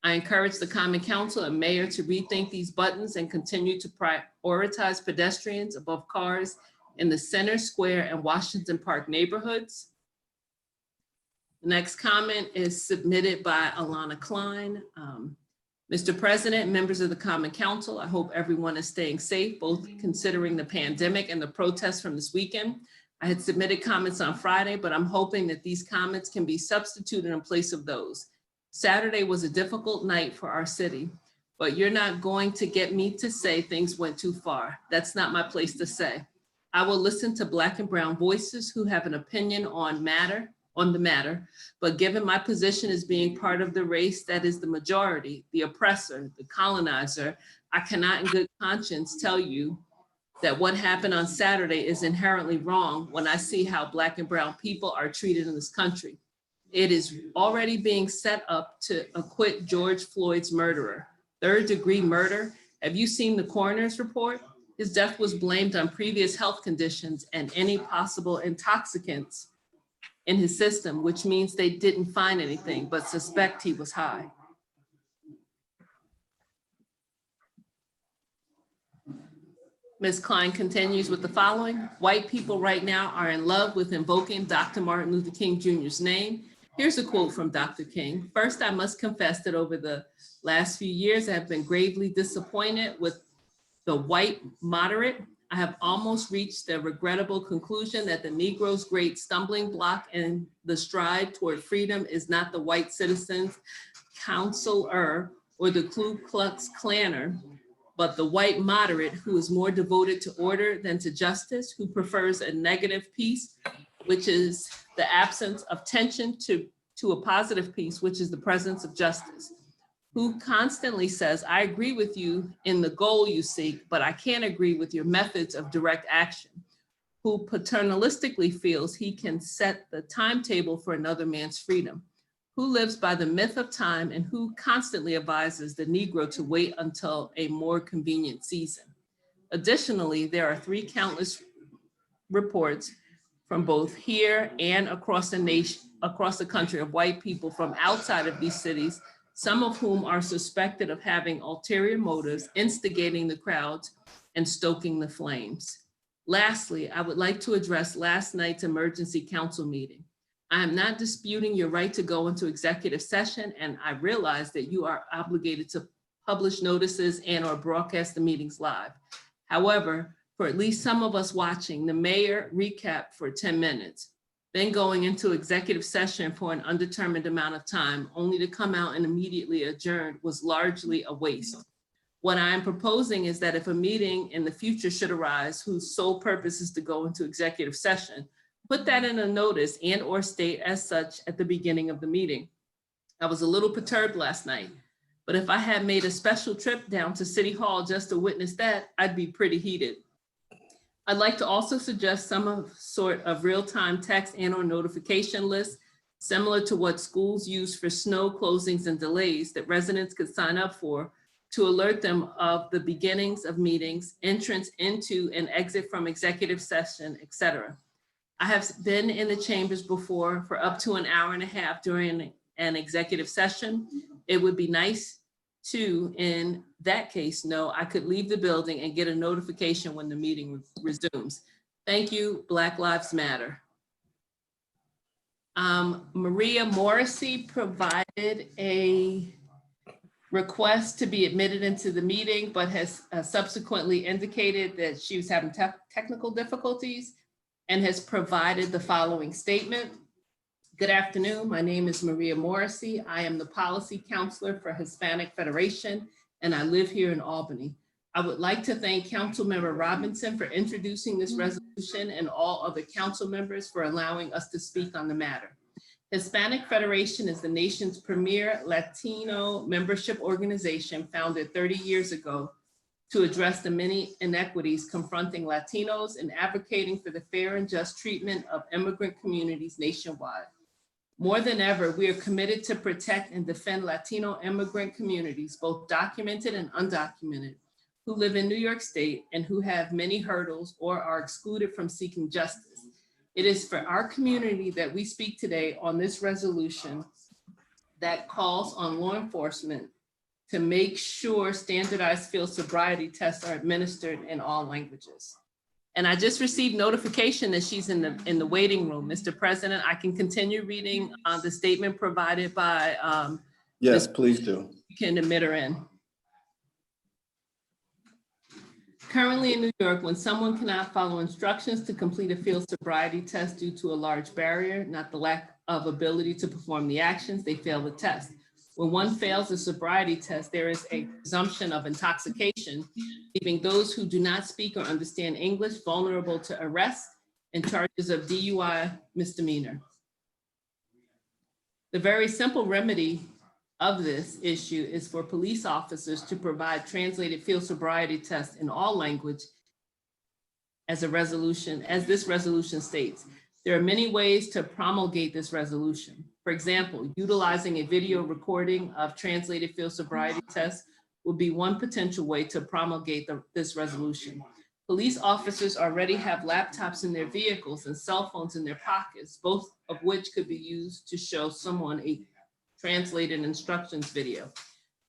I encourage the Common Council and Mayor to rethink these buttons and continue to prioritize pedestrians above cars in the Center Square and Washington Park neighborhoods. The next comment is submitted by Alana Klein. Mr. President, members of the Common Council, I hope everyone is staying safe, both considering the pandemic and the protests from this weekend. I had submitted comments on Friday, but I'm hoping that these comments can be substituted in place of those. Saturday was a difficult night for our city, but you're not going to get me to say things went too far. That's not my place to say. I will listen to Black and brown voices who have an opinion on the matter, but given my position as being part of the race that is the majority, the oppressor, the colonizer, I cannot in good conscience tell you that what happened on Saturday is inherently wrong when I see how Black and brown people are treated in this country. It is already being set up to acquit George Floyd's murderer. Third-degree murder. Have you seen the coroner's report? His death was blamed on previous health conditions and any possible intoxicants in his system, which means they didn't find anything, but suspect he was high. Ms. Klein continues with the following: white people right now are in love with invoking Dr. Martin Luther King Jr.'s name. Here's a quote from Dr. King. First, I must confess that over the last few years, I have been gravely disappointed with the white moderate. I have almost reached the regrettable conclusion that the Negro's great stumbling block in the stride toward freedom is not the white citizens, counselor, or the Ku Klux Klanner, but the white moderate who is more devoted to order than to justice, who prefers a negative peace, which is the absence of tension, to a positive peace, which is the presence of justice. who constantly says, I agree with you in the goal you seek, but I can't agree with your methods of direct action, who paternalistically feels he can set the timetable for another man's freedom, who lives by the myth of time, and who constantly advises the Negro to wait until a more convenient season. Additionally, there are 3 countless reports from both here and across the nation, across the country, of white people from outside of these cities, some of whom are suspected of having ulterior motives, instigating the crowds and stoking the flames. Lastly, I would like to address last night's emergency council meeting. I am not disputing your right to go into executive session, and I realize that you are obligated to publish notices and or broadcast the meetings live. However, for at least some of us watching, the mayor recapped for 10 minutes, then going into executive session for an undetermined amount of time, only to come out and immediately adjourn, was largely a waste. What I am proposing is that if a meeting in the future should arise whose sole purpose is to go into executive session, put that in a notice and or state as such at the beginning of the meeting. I was a little perturbed last night, but if I had made a special trip down to City Hall just to witness that, I'd be pretty heated. I'd like to also suggest some sort of real-time text and or notification list, similar to what schools use for snow closings and delays, that residents could sign up for to alert them of the beginnings of meetings, entrance into and exit from executive session, etc. I have been in the chambers before for up to an hour and a half during an executive session. It would be nice to, in that case, know I could leave the building and get a notification when the meeting resumes. Thank you, Black Lives Matter. Maria Morrissey provided a request to be admitted into the meeting, but has subsequently indicated that she was having technical difficulties and has provided the following statement. Good afternoon, my name is Maria Morrissey. I am the policy counselor for Hispanic Federation, and I live here in Albany. I would like to thank Councilmember Robinson for introducing this resolution and all other council members for allowing us to speak on the matter. Hispanic Federation is the nation's premier Latino membership organization, founded 30 years ago to address the many inequities confronting Latinos and advocating for the fair and just treatment of immigrant communities nationwide. More than ever, we are committed to protect and defend Latino immigrant communities, both documented and undocumented, who live in New York State and who have many hurdles or are excluded from seeking justice. It is for our community that we speak today on this resolution that calls on law enforcement to make sure standardized field sobriety tests are administered in all languages. And I just received notification that she's in the waiting room. Mr. President, I can continue reading the statement provided by yes, please do. You can admit her in. Currently in New York, when someone cannot follow instructions to complete a field sobriety test due to a large barrier, not the lack of ability to perform the actions, they fail the test. When one fails a sobriety test, there is a presumption of intoxication, leaving those who do not speak or understand English vulnerable to arrest and charges of DUI misdemeanor. The very simple remedy of this issue is for police officers to provide translated field sobriety tests in all language as this resolution states. There are many ways to promulgate this resolution. For example, utilizing a video recording of translated field sobriety tests would be one potential way to promulgate this resolution. Police officers already have laptops in their vehicles and cell phones in their pockets, both of which could be used to show someone a translated instructions video.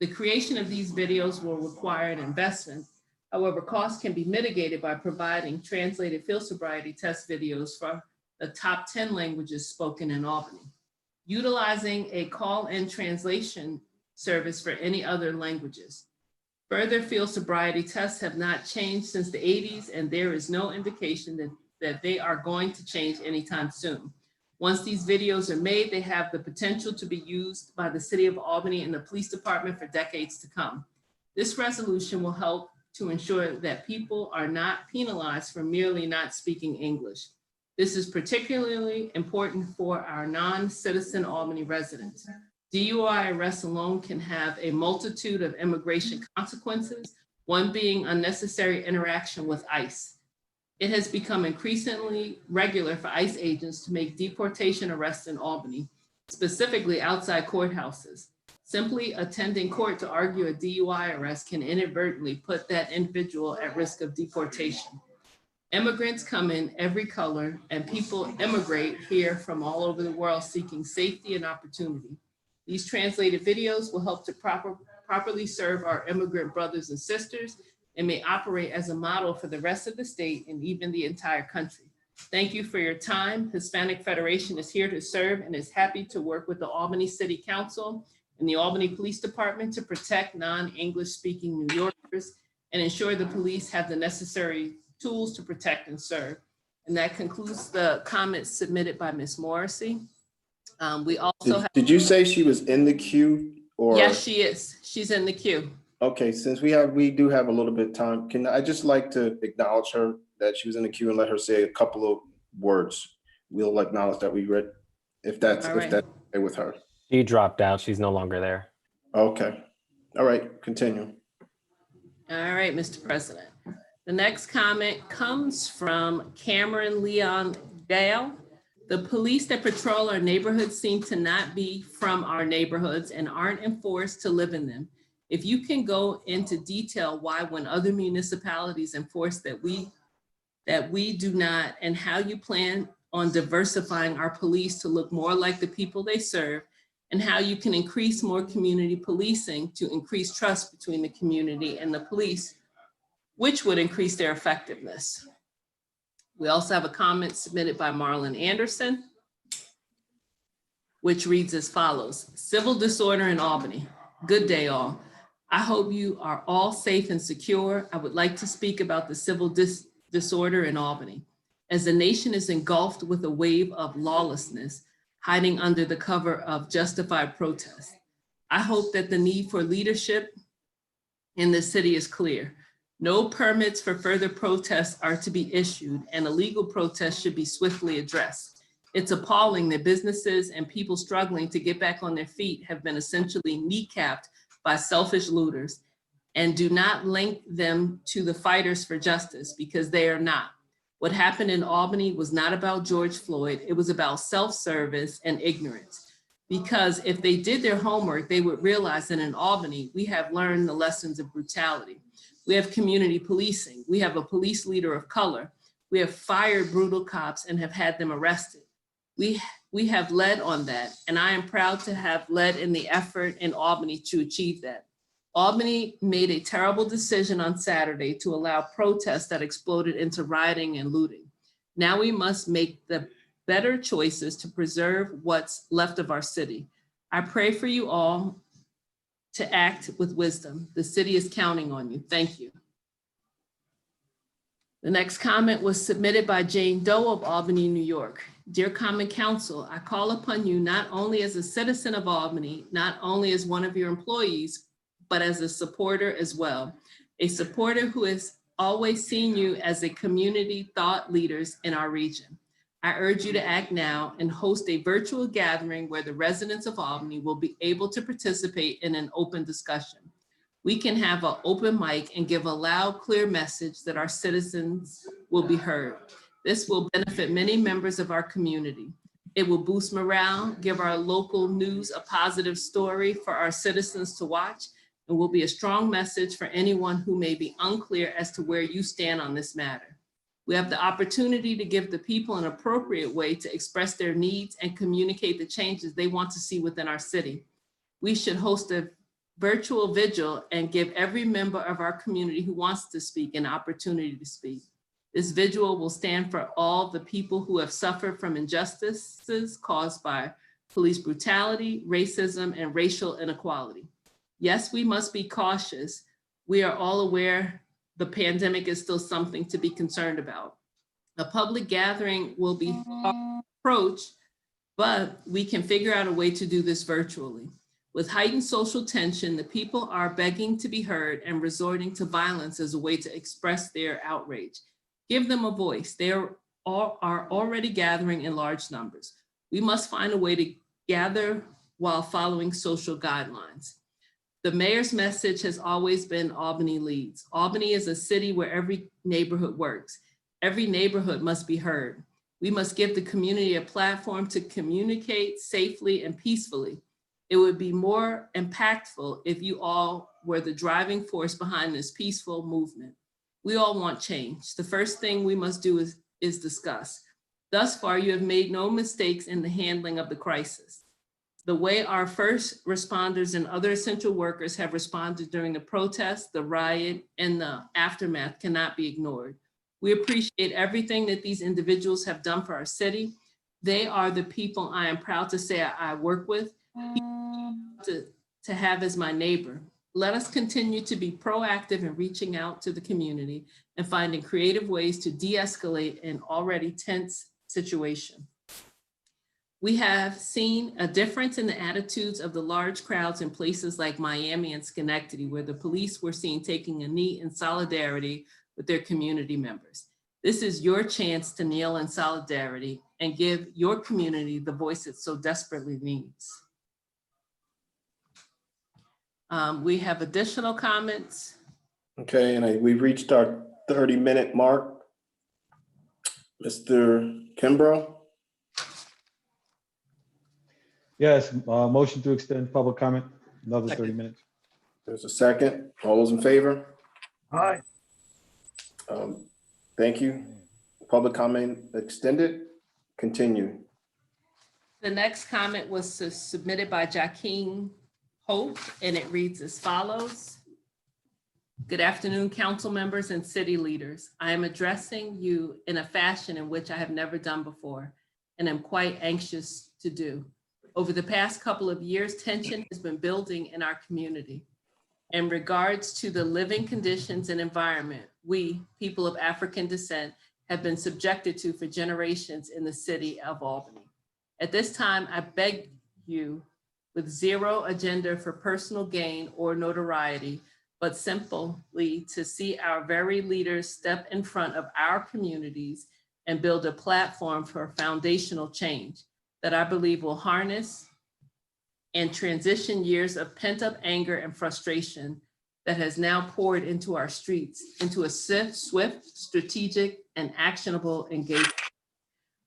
The creation of these videos will require an investment. However, costs can be mitigated by providing translated field sobriety test videos for the top 10 languages spoken in Albany, utilizing a call-in translation service for any other languages. Further field sobriety tests have not changed since the 80s, and there is no indication that they are going to change anytime soon. Once these videos are made, they have the potential to be used by the City of Albany and the police department for decades to come. This resolution will help to ensure that people are not penalized for merely not speaking English. This is particularly important for our non-citizen Albany residents. DUI arrests alone can have a multitude of immigration consequences, one being unnecessary interaction with ICE. It has become increasingly regular for ICE agents to make deportation arrests in Albany, specifically outside courthouses. Simply attending court to argue a DUI arrest can inadvertently put that individual at risk of deportation. Immigrants come in every color, and people immigrate here from all over the world seeking safety and opportunity. These translated videos will help to properly serve our immigrant brothers and sisters and may operate as a model for the rest of the state and even the entire country. Thank you for your time. Hispanic Federation is here to serve and is happy to work with the Albany City Council and the Albany Police Department to protect non-English speaking New Yorkers and ensure the police have the necessary tools to protect and serve. And that concludes the comments submitted by Ms. Morrissey. We also Did you say she was in the queue or? Yes, she is. She's in the queue. Okay, since we do have a little bit of time, can I just like to acknowledge her that she was in the queue and let her say a couple of words. We'll acknowledge that we read, if that's okay with her. She dropped out. She's no longer there. Okay. All right, continue. All right, Mr. President. The next comment comes from Cameron Leon Gale. The police that patrol our neighborhoods seem to not be from our neighborhoods and aren't enforced to live in them. If you can go into detail why when other municipalities enforce that we do not, and how you plan on diversifying our police to look more like the people they serve, and how you can increase more community policing to increase trust between the community and the police, which would increase their effectiveness. We also have a comment submitted by Marlon Anderson, which reads as follows: civil disorder in Albany. Good day, all. I hope you are all safe and secure. I would like to speak about the civil disorder in Albany. As the nation is engulfed with a wave of lawlessness, hiding under the cover of justified protest, I hope that the need for leadership in the city is clear. No permits for further protests are to be issued, and illegal protests should be swiftly addressed. It's appalling that businesses and people struggling to get back on their feet have been essentially kneecapped by selfish looters, and do not link them to the fighters for justice, because they are not. What happened in Albany was not about George Floyd. It was about self-service and ignorance. Because if they did their homework, they would realize that in Albany, we have learned the lessons of brutality. We have community policing. We have a police leader of color. We have fired brutal cops and have had them arrested. We have led on that, and I am proud to have led in the effort in Albany to achieve that. Albany made a terrible decision on Saturday to allow protests that exploded into rioting and looting. Now we must make the better choices to preserve what's left of our city. I pray for you all to act with wisdom. The city is counting on you. Thank you. The next comment was submitted by Jane Doe of Albany, New York. Dear Common Council, I call upon you not only as a citizen of Albany, not only as one of your employees, but as a supporter as well. A supporter who has always seen you as a community thought leaders in our region. I urge you to act now and host a virtual gathering where the residents of Albany will be able to participate in an open discussion. We can have an open mic and give a loud, clear message that our citizens will be heard. This will benefit many members of our community. It will boost morale, give our local news a positive story for our citizens to watch, and will be a strong message for anyone who may be unclear as to where you stand on this matter. We have the opportunity to give the people an appropriate way to express their needs and communicate the changes they want to see within our city. We should host a virtual vigil and give every member of our community who wants to speak an opportunity to speak. This vigil will stand for all the people who have suffered from injustices caused by police brutality, racism, and racial inequality. Yes, we must be cautious. We are all aware the pandemic is still something to be concerned about. A public gathering will be approached, but we can figure out a way to do this virtually. With heightened social tension, the people are begging to be heard and resorting to violence as a way to express their outrage. Give them a voice. They are already gathering in large numbers. We must find a way to gather while following social guidelines. The mayor's message has always been Albany leads. Albany is a city where every neighborhood works. Every neighborhood must be heard. We must give the community a platform to communicate safely and peacefully. It would be more impactful if you all were the driving force behind this peaceful movement. We all want change. The first thing we must do is discuss. Thus far, you have made no mistakes in the handling of the crisis. The way our first responders and other essential workers have responded during the protest, the riot, and the aftermath cannot be ignored. We appreciate everything that these individuals have done for our city. They are the people I am proud to say I work with, to have as my neighbor. Let us continue to be proactive in reaching out to the community and finding creative ways to de-escalate an already tense situation. We have seen a difference in the attitudes of the large crowds in places like Miami and Schenectady, where the police were seen taking a knee in solidarity with their community members. This is your chance to kneel in solidarity and give your community the voice it so desperately needs. We have additional comments. Okay, and we've reached our 30-minute mark. Mr. Kimbrough? Yes, motion to extend public comment, another 30 minutes. There's a second. All those in favor? Aye. Thank you. Public comment extended. Continue. The next comment was submitted by Joaquin Hope, and it reads as follows. Good afternoon, council members and city leaders. I am addressing you in a fashion in which I have never done before and am quite anxious to do. Over the past couple of years, tension has been building in our community. In regards to the living conditions and environment we, people of African descent, have been subjected to for generations in the city of Albany. At this time, I beg you, with zero agenda for personal gain or notoriety, but simply to see our very leaders step in front of our communities and build a platform for foundational change that I believe will harness and transition years of pent-up anger and frustration that has now poured into our streets into a swift, strategic, and actionable engagement.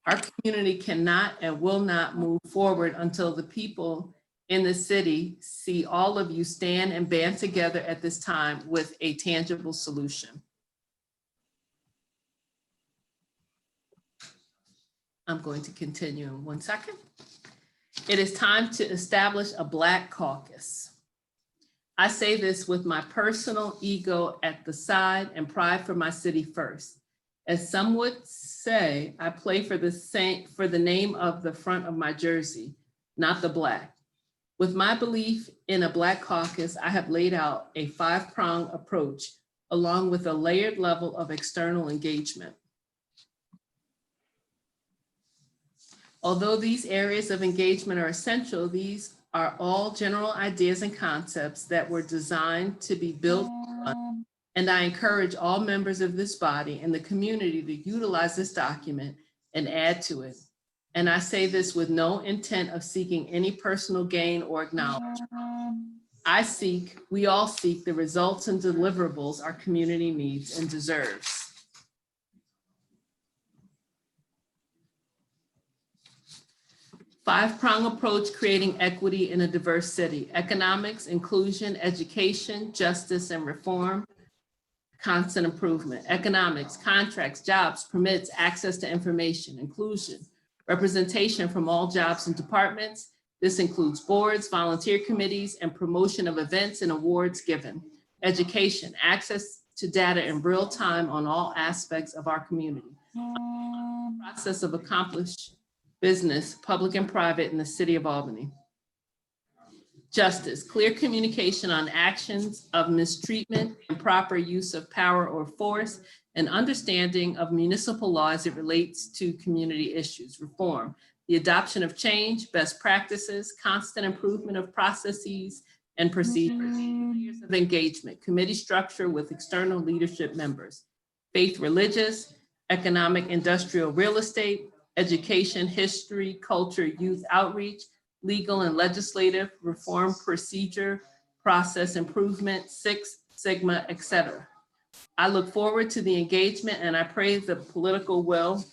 Our community cannot and will not move forward until the people in the city see all of you stand and band together at this time with a tangible solution. I'm going to continue in 1 second. It is time to establish a Black caucus. I say this with my personal ego at the side and pride for my city first. As some would say, I play for the name of the front of my jersey, not the Black. With my belief in a Black caucus, I have laid out a 5-pronged approach along with a layered level of external engagement. Although these areas of engagement are essential, these are all general ideas and concepts that were designed to be built on, and I encourage all members of this body and the community to utilize this document and add to it. And I say this with no intent of seeking any personal gain or acknowledgement. We all seek the results and deliverables our community needs and deserves. Five-prong approach creating equity in a diverse city: economics, inclusion, education, justice, and reform, constant improvement. Economics, contracts, jobs, permits, access to information, inclusion, representation from all jobs and departments. This includes boards, volunteer committees, and promotion of events and awards given. Education, access to data in real time on all aspects of our community. Process of accomplished business, public and private, in the city of Albany. Justice, clear communication on actions of mistreatment and proper use of power or force, and understanding of municipal law as it relates to community issues. Reform, the adoption of change, best practices, constant improvement of processes and procedures. Layers of engagement, committee structure with external leadership members. Faith, religious, economic, industrial, real estate, education, history, culture, youth outreach, legal and legislative reform, procedure, process improvement, Six Sigma, etc. I look forward to the engagement and I pray the political will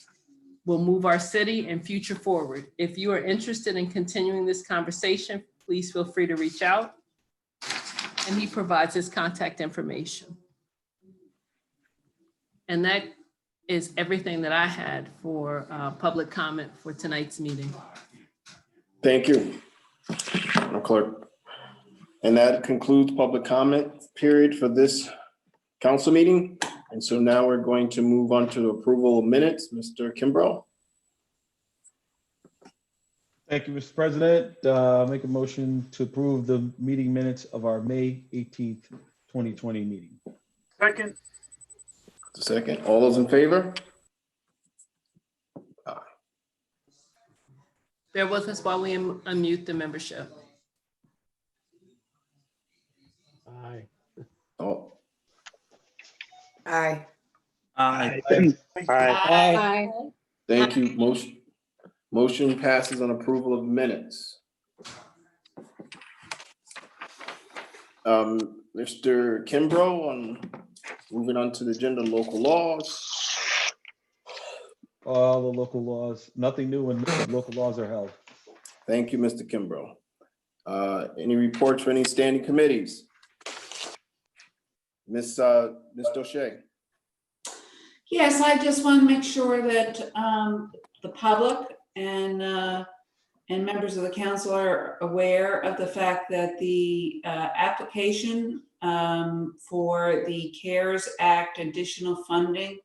move our city and future forward. If you are interested in continuing this conversation, please feel free to reach out. And he provides his contact information. And that is everything that I had for public comment for tonight's meeting. Thank you, Madam Clerk. And that concludes public comment period for this council meeting. And so now we're going to move on to approval of minutes. Mr. Kimbrough. Thank you, Mr. President. Make a motion to approve the meeting minutes of our May 18th, 2020 meeting. Second. Second. All those in favor? Bear with us while we unmute the membership. Aye. Oh. Aye. Aye. Aye. Thank you. Motion passes on approval of minutes. Mr. Kimbrough, moving on to the agenda, local laws. All the local laws, nothing new when local laws are held. Thank you, Mr. Kimbrough. Any reports for any standing committees? Ms. Doche. Yes, I just want to make sure that the public and members of the council are aware of the fact that the application for the CARES Act additional funding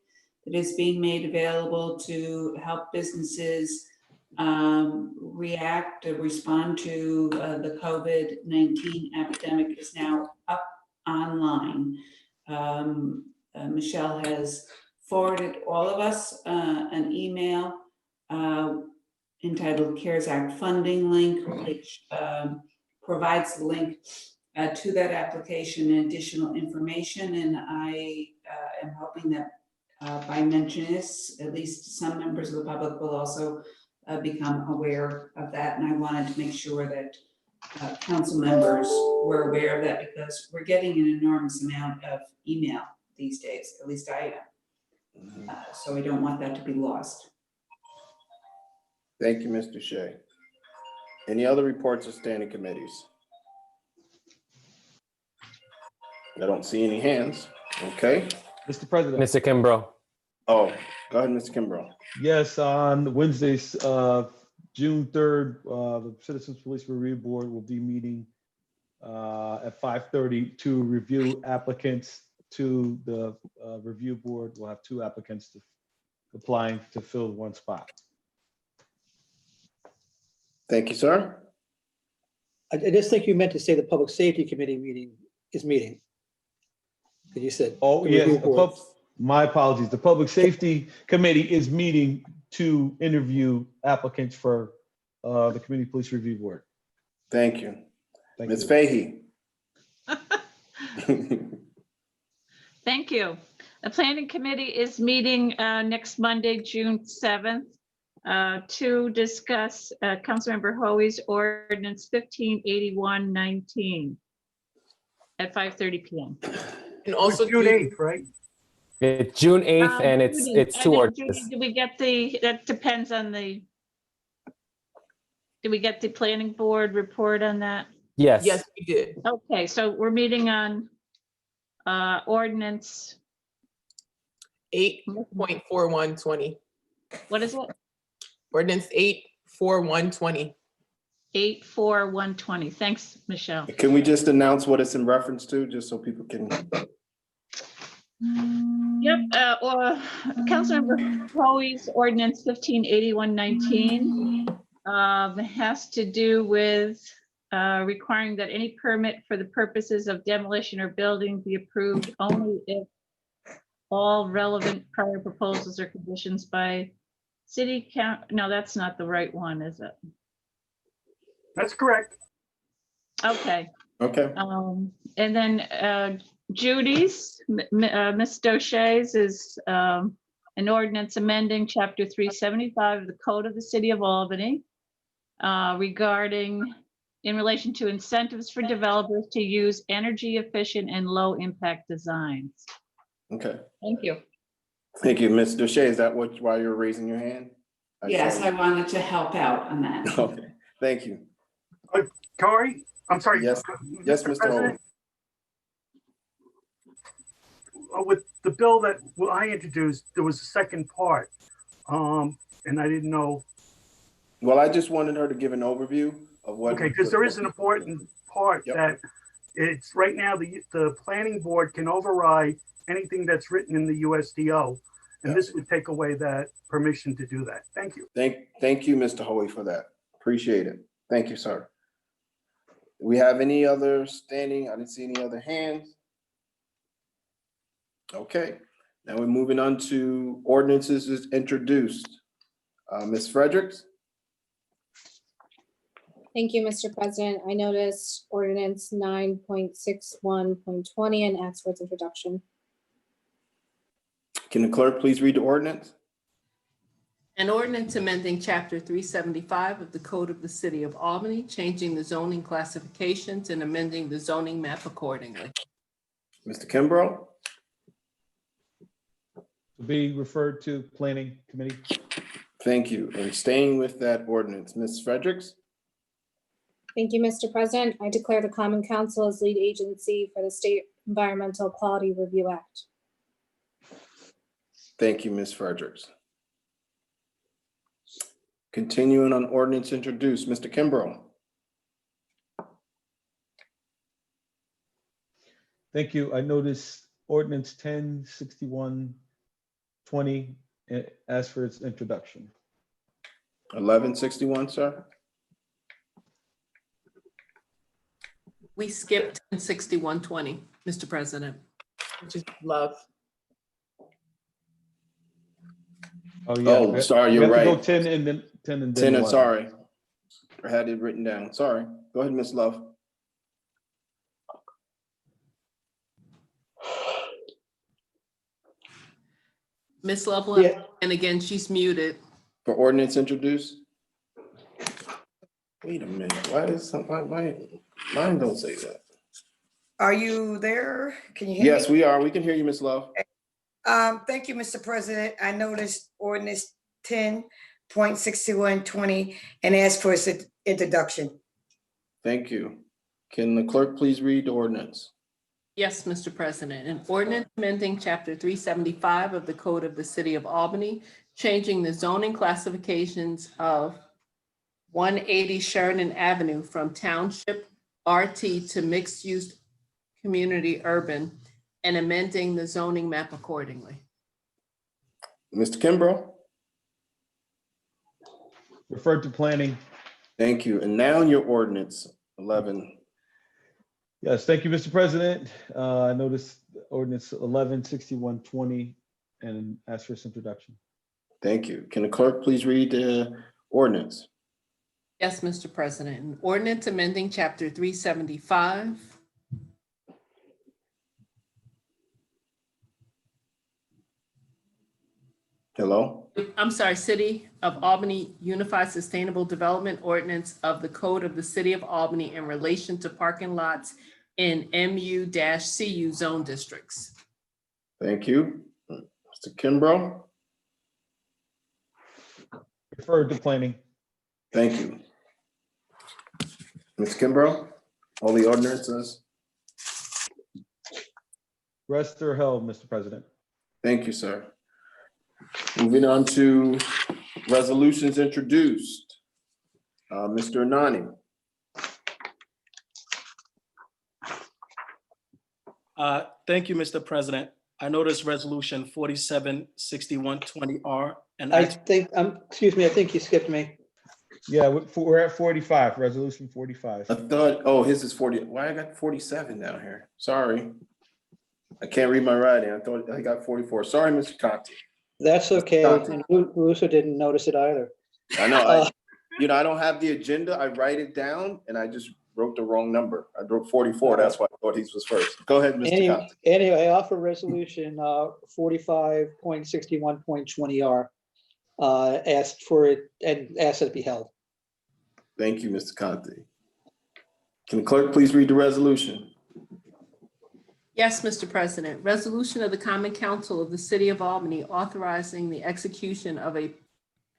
that is being made available to help businesses respond to the COVID-19 epidemic is now up online. Michelle has forwarded all of us an email entitled CARES Act funding link, which provides the link to that application and additional information. And I am hoping that by mentioning this, at least some members of the public will also become aware of that. And I wanted to make sure that council members were aware of that, because we're getting an enormous amount of email these days, at least I am. So I don't want that to be lost. Thank you, Mr. Shea. Any other reports of standing committees? I don't see any hands. Okay. Mr. President. Mr. Kimbrough. Oh, go ahead, Mr. Kimbrough. Yes, on Wednesdays, June 3rd, the Citizens Police Review Board will be meeting at 5:30 to review applicants to the review board. We'll have 2 applicants applying to fill 1 spot. Thank you, sir. I just think you meant to say the Public Safety Committee is meeting. Because you said. Oh, the yes, review board. my apologies. The Public Safety Committee is meeting to interview applicants for the Community Police Review Board. Thank you. Thank Ms. you. Fahey. Thank you. The Planning Committee is meeting next Monday, June 7th, to discuss Councilmember Hoey's Ordinance 1581-19 at 5:30 p.m. And also June 8th, right? It's June 8th and it's Judy, 2 ordinances. Judy, do we get that depends on do we get the planning board report on that? Yes. Yes, we did. Okay, so we're meeting on ordinance. 8.4120. What is it? Ordinance 84120. 84120. Thanks, Michelle. Can we just announce what it's in reference to, just so people can? Yep, or Councilmember Hoey's Ordinance 1581-19 has to do with requiring that any permit for the purposes of demolition or building be approved only if all relevant prior proposals or conditions by city count. No, that's not the right one, is it? That's correct. Okay. Okay. And then Judy's, Ms. Doche's is an ordinance amending Chapter 375 of the Code of the City of Albany regarding, in relation to incentives for developers to use energy efficient and low impact designs. Okay, Thank you. thank you. Ms. Duche, is that why you're raising your hand? Yes, saw I you. wanted to help out on that. Okay, thank you. Corey, I'm sorry. Yes, yes, Mr. President, with the bill that I introduced, there was a second part, and I didn't know. Well, I just wanted her to give an overview of what. Okay, because there is an important part that it's right now the planning board can override anything that's written in the USDO, and this would take away that permission to do that. Thank you. Thank you, Mr. Hoey, for that. Appreciate it. Thank you, sir. Do we have any other standing? I didn't see any other hands. Okay, now we're moving on to ordinances is introduced. Ms. Fredericks? Thank you, Mr. President. I noticed ordinance 9.61.20 and ask for its introduction. Can the clerk please read the ordinance? An ordinance amending chapter 375 of the Code of the City of Albany, changing the zoning classifications and amending the zoning map accordingly. Mr. Kimbrough? To be referred to Planning Committee. Thank you. And staying with that ordinance, Ms. Fredericks? Thank you, Mr. President. I declare the Common Council as lead agency for the State Environmental Quality Review Act. Thank you, Ms. Fredericks. Continuing on ordinance introduced, Mr. Kimbrough. Thank you. I noticed ordinance 106120 as for its introduction. 1161, sir. We skipped 6120, Mr. President, which is love. Oh, yeah. Oh, sorry, you're right. Go 10 and then 10 and then 10, 11. sorry. I had it written down. Sorry. Go ahead, Ms. Love. Ms. Love, Yeah. and again, she's muted. For ordinance introduced? Wait a minute. Why is mine don't say that? Are you there? Can you hear me? Yes, we are. We can hear you, Ms. Love. Thank you, Mr. President. I noticed ordinance 10.6120 and ask for its introduction. Thank you. Can the clerk please read the ordinance? Yes, Mr. President. An ordinance amending chapter 375 of the Code of the City of Albany, changing the zoning classifications of 180 Sheridan Avenue from Township RT to mixed-use community urban, and amending the zoning map accordingly. Mr. Kimbrough? Referred to planning. Thank you. And now your ordinance 11. Yes, thank you, Mr. President. I noticed ordinance 116120 and ask for its introduction. Thank you. Can the clerk please read the ordinance? Yes, Mr. President. An ordinance amending chapter 375. Hello? I'm sorry, City of Albany Unified Sustainable Development Ordinance of the Code of the City of Albany in relation to parking lots in MU-CU zone districts. Thank you. Mr. Kimbrough? Referred to planning. Thank you. Ms. Kimbrough, all the ordinances? Rest or held, Mr. President. Thank you, sir. Moving on to resolutions introduced. Mr. Anani. Thank you, Mr. President. I noticed resolution 476120R and I think, excuse me, I think you skipped me. Yeah, we're at 45, resolution 45. I thought, oh, his is 40. Why I got 47 down here? Sorry. I can't read my writing. I thought I got 44. Sorry, Mr. Conti. That's okay. And Russo didn't notice it either. I know. I don't have the agenda. I write it down and I just wrote the wrong number. I wrote 44. That's why I thought he was first. Go ahead, Mr. Conti. Anyway, I offer resolution 45.61.20R. Asked for it and asked that it be held. Thank you, Mr. Conti. Can the clerk please read the resolution? Yes, Mr. President. Resolution of the Common Council of the City of Albany authorizing the execution of a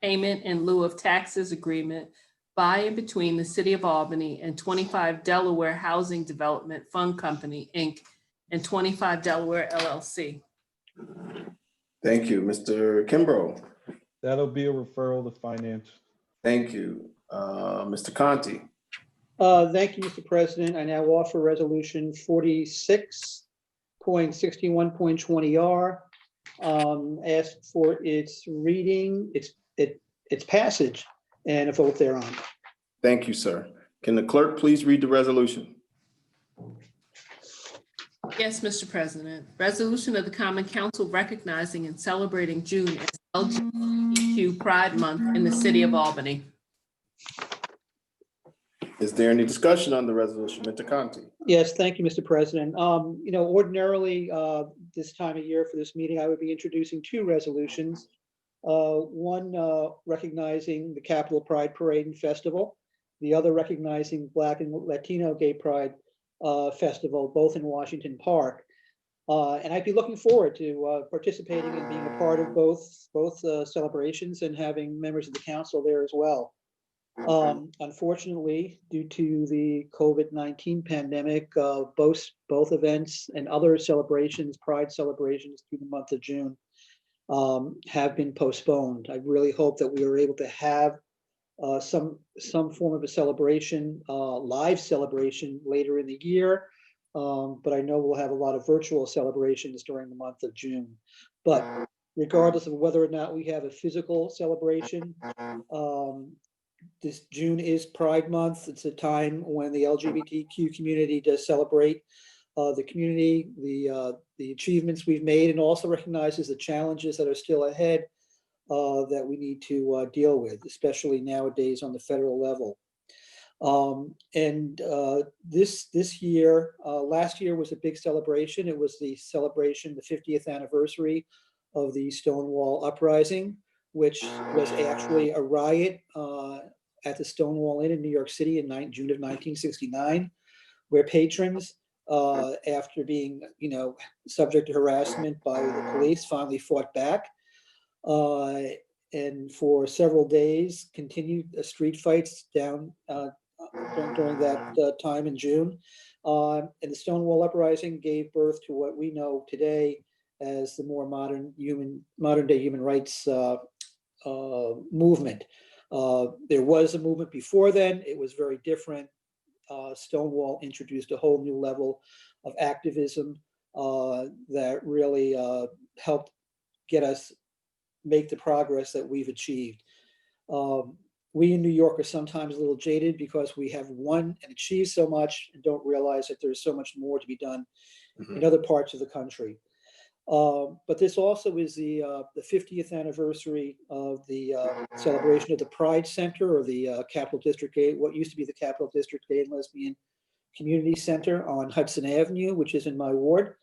payment in lieu of taxes agreement by and between the City of Albany and 25 Delaware Housing Development Fund Company, Inc. and 25 Delaware LLC. Thank you, Mr. Kimbrough. That'll be a referral to finance. Thank you, Mr. Conti. Thank you, Mr. President. I now offer resolution 46.61.20R. Ask for its reading, its passage, and a vote thereon. Thank you, sir. Can the clerk please read the resolution? Yes, Mr. President. Resolution of the Common Council recognizing and celebrating June as LGBTQ Pride Month in the City of Albany. Is there any discussion on the resolution, Mr. Conti? Yes, thank you, Mr. President. Ordinarily, this time of year for this meeting, I would be introducing two resolutions. One recognizing the Capitol Pride Parade and Festival, the other recognizing Black and Latino Gay Pride Festival, both in Washington Park. And I'd be looking forward to participating and being a part of both celebrations and having members of the council there as well. Unfortunately, due to the COVID-19 pandemic, both events and other celebrations, Pride celebrations through the month of June, have been postponed. I really hope that we are able to have some form of a celebration, live celebration later in the year. But I know we'll have a lot of virtual celebrations during the month of June. But regardless of whether or not we have a physical celebration, this June is Pride Month. It's a time when the LGBTQ community does celebrate the community, the achievements we've made, and also recognizes the challenges that are still ahead that we need to deal with, especially nowadays on the federal level. This year, last year was a big celebration. It was the celebration, the 50th anniversary of the Stonewall Uprising, which was actually a riot at the Stonewall Inn in New York City in June of 1969, where patrons, after being, subject to harassment by the police, finally fought back. And for several days, continued street fights down during that time in June. And the Stonewall Uprising gave birth to what we know today as the more modern day human rights movement. There was a movement before then. It was very different. Stonewall introduced a whole new level of activism that really helped get us make the progress that we've achieved. We in New York are sometimes a little jaded because we have won and achieved so much and don't realize that there's so much more to be done in other parts of the country. But this also is the 50th anniversary of the celebration of the Pride Center, or the Capital District Gay, what used to be the Capital District Gay and Lesbian Community Center on Hudson Avenue, which is in my ward,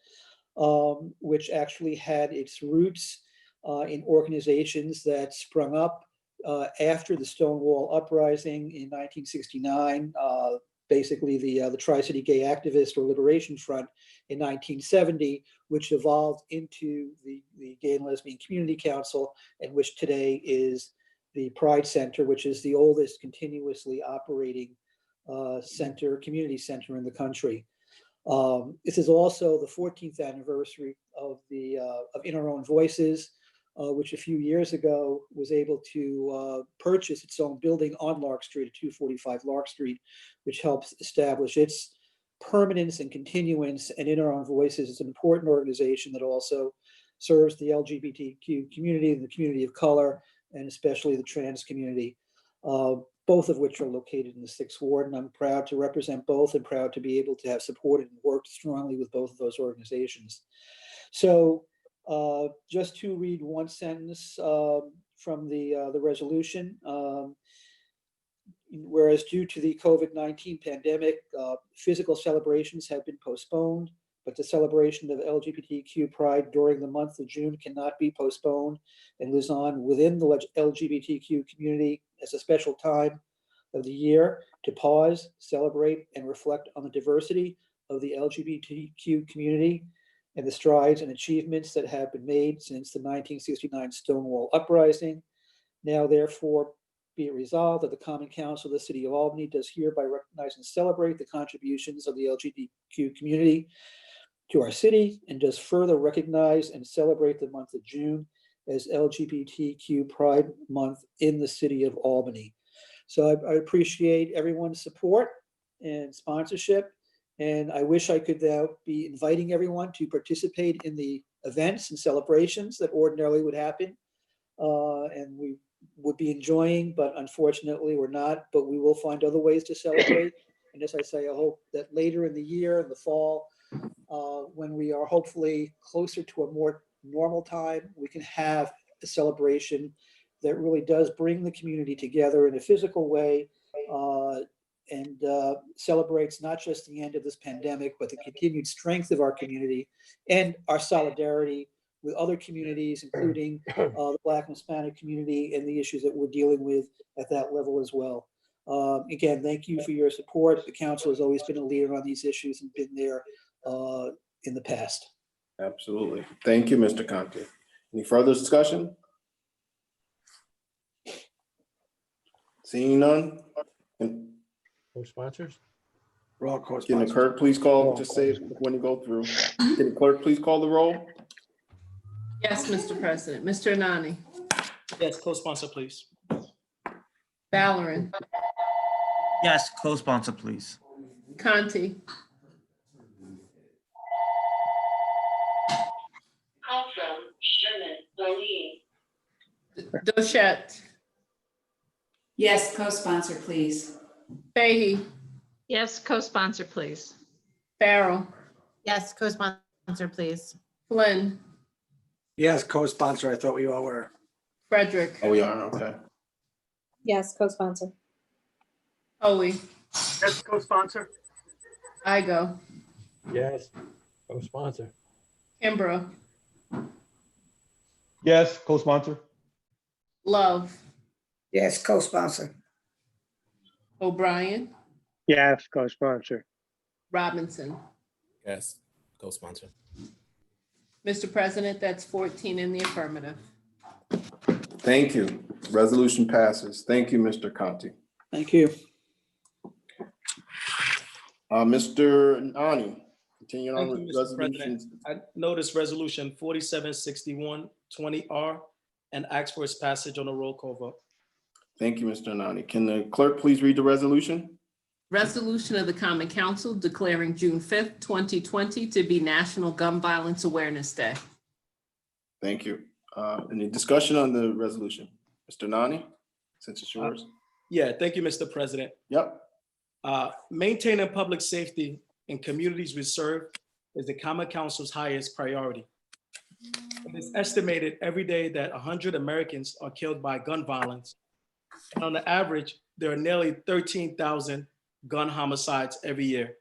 which actually had its roots in organizations that sprung up after the Stonewall Uprising in 1969, basically the Tri-City Gay Activist or Liberation Front in 1970, which evolved into the Gay and Lesbian Community Council, and which today is the Pride Center, which is the oldest continuously operating community center in the country. This is also the 14th anniversary of In Our Own Voices, which a few years ago was able to purchase its own building on Lark Street at 245 Lark Street, which helps establish its permanence and continuance. And In Our Own Voices is an important organization that also serves the LGBTQ community and the community of color, and especially the trans community, both of which are located in the 6th Ward. And I'm proud to represent both and proud to be able to have supported and worked strongly with both of those organizations. So just to read one sentence from the resolution. Whereas due to the COVID-19 pandemic, physical celebrations have been postponed, but the celebration of LGBTQ Pride during the month of June cannot be postponed and lives on within the LGBTQ community as a special time of the year to pause, celebrate, and reflect on the diversity of the LGBTQ community and the strides and achievements that have been made since the 1969 Stonewall Uprising. Now, therefore, be it resolved that the Common Council of the City of Albany does hereby recognize and celebrate the contributions of the LGBTQ community to our city, and does further recognize and celebrate the month of June as LGBTQ Pride Month in the City of Albany. So I appreciate everyone's support and sponsorship, and I wish I could now be inviting everyone to participate in the events and celebrations that ordinarily would happen, and we would be enjoying, but unfortunately we're not, but we will find other ways to celebrate. And as I say, I hope that later in the year, in the fall, when we are hopefully closer to a more normal time, we can have a celebration that really does bring the community together in a physical way, and celebrates not just the end of this pandemic, but the continued strength of our community and our solidarity with other communities, including the Black and Hispanic community, and the issues that we're dealing with at that level as well. Again, thank you for your support. The council has always been a leader on these issues and been there in the past. Absolutely. Thank you, Mr. Conte. Any further discussion? Seeing none? Co-sponsors? Roll call. Can the clerk please call, just say it when you go through. Can the clerk please call the roll? Yes, Mr. President. Mr. Anani. Yes, co-sponsor, please. Valorant. Yes, co-sponsor, please. Conti. Dochette. Yes, co-sponsor, please. Fahey. Yes, co-sponsor, please. Farrell. Yes, co-sponsor, please. Flynn. Yes, co-sponsor. I thought we all were. Frederick. Oh, we are, okay. Yes, co-sponsor. Hoey. Yes, co-sponsor. Igo. Yes, co-sponsor. Kimbrough. Yes, co-sponsor. Love. Yes, co-sponsor. O'Brien. Yes, co-sponsor. Robinson. Yes, co-sponsor. Mr. President, that's 14 in the affirmative. Thank you. Resolution passes. Thank you, Mr. Conti. Thank you. Mr. Nani, continuing on Thank with you, Mr. President. resolutions. I noticed resolution 476120R and ask for its passage on a roll call vote. Thank you, Mr. Nani. Can the clerk please read the resolution? Resolution of the Common Council declaring June 5th, 2020 to be National Gun Violence Awareness Day. Thank you. Any discussion on the resolution? Mr. Nani, since it's yours. Yeah, thank you, Mr. President. Yep. Maintaining public safety in communities we serve is the Common Council's highest priority. It is estimated every day that 100 Americans are killed by gun violence. And on the average, there are nearly 13,000 gun homicides every year.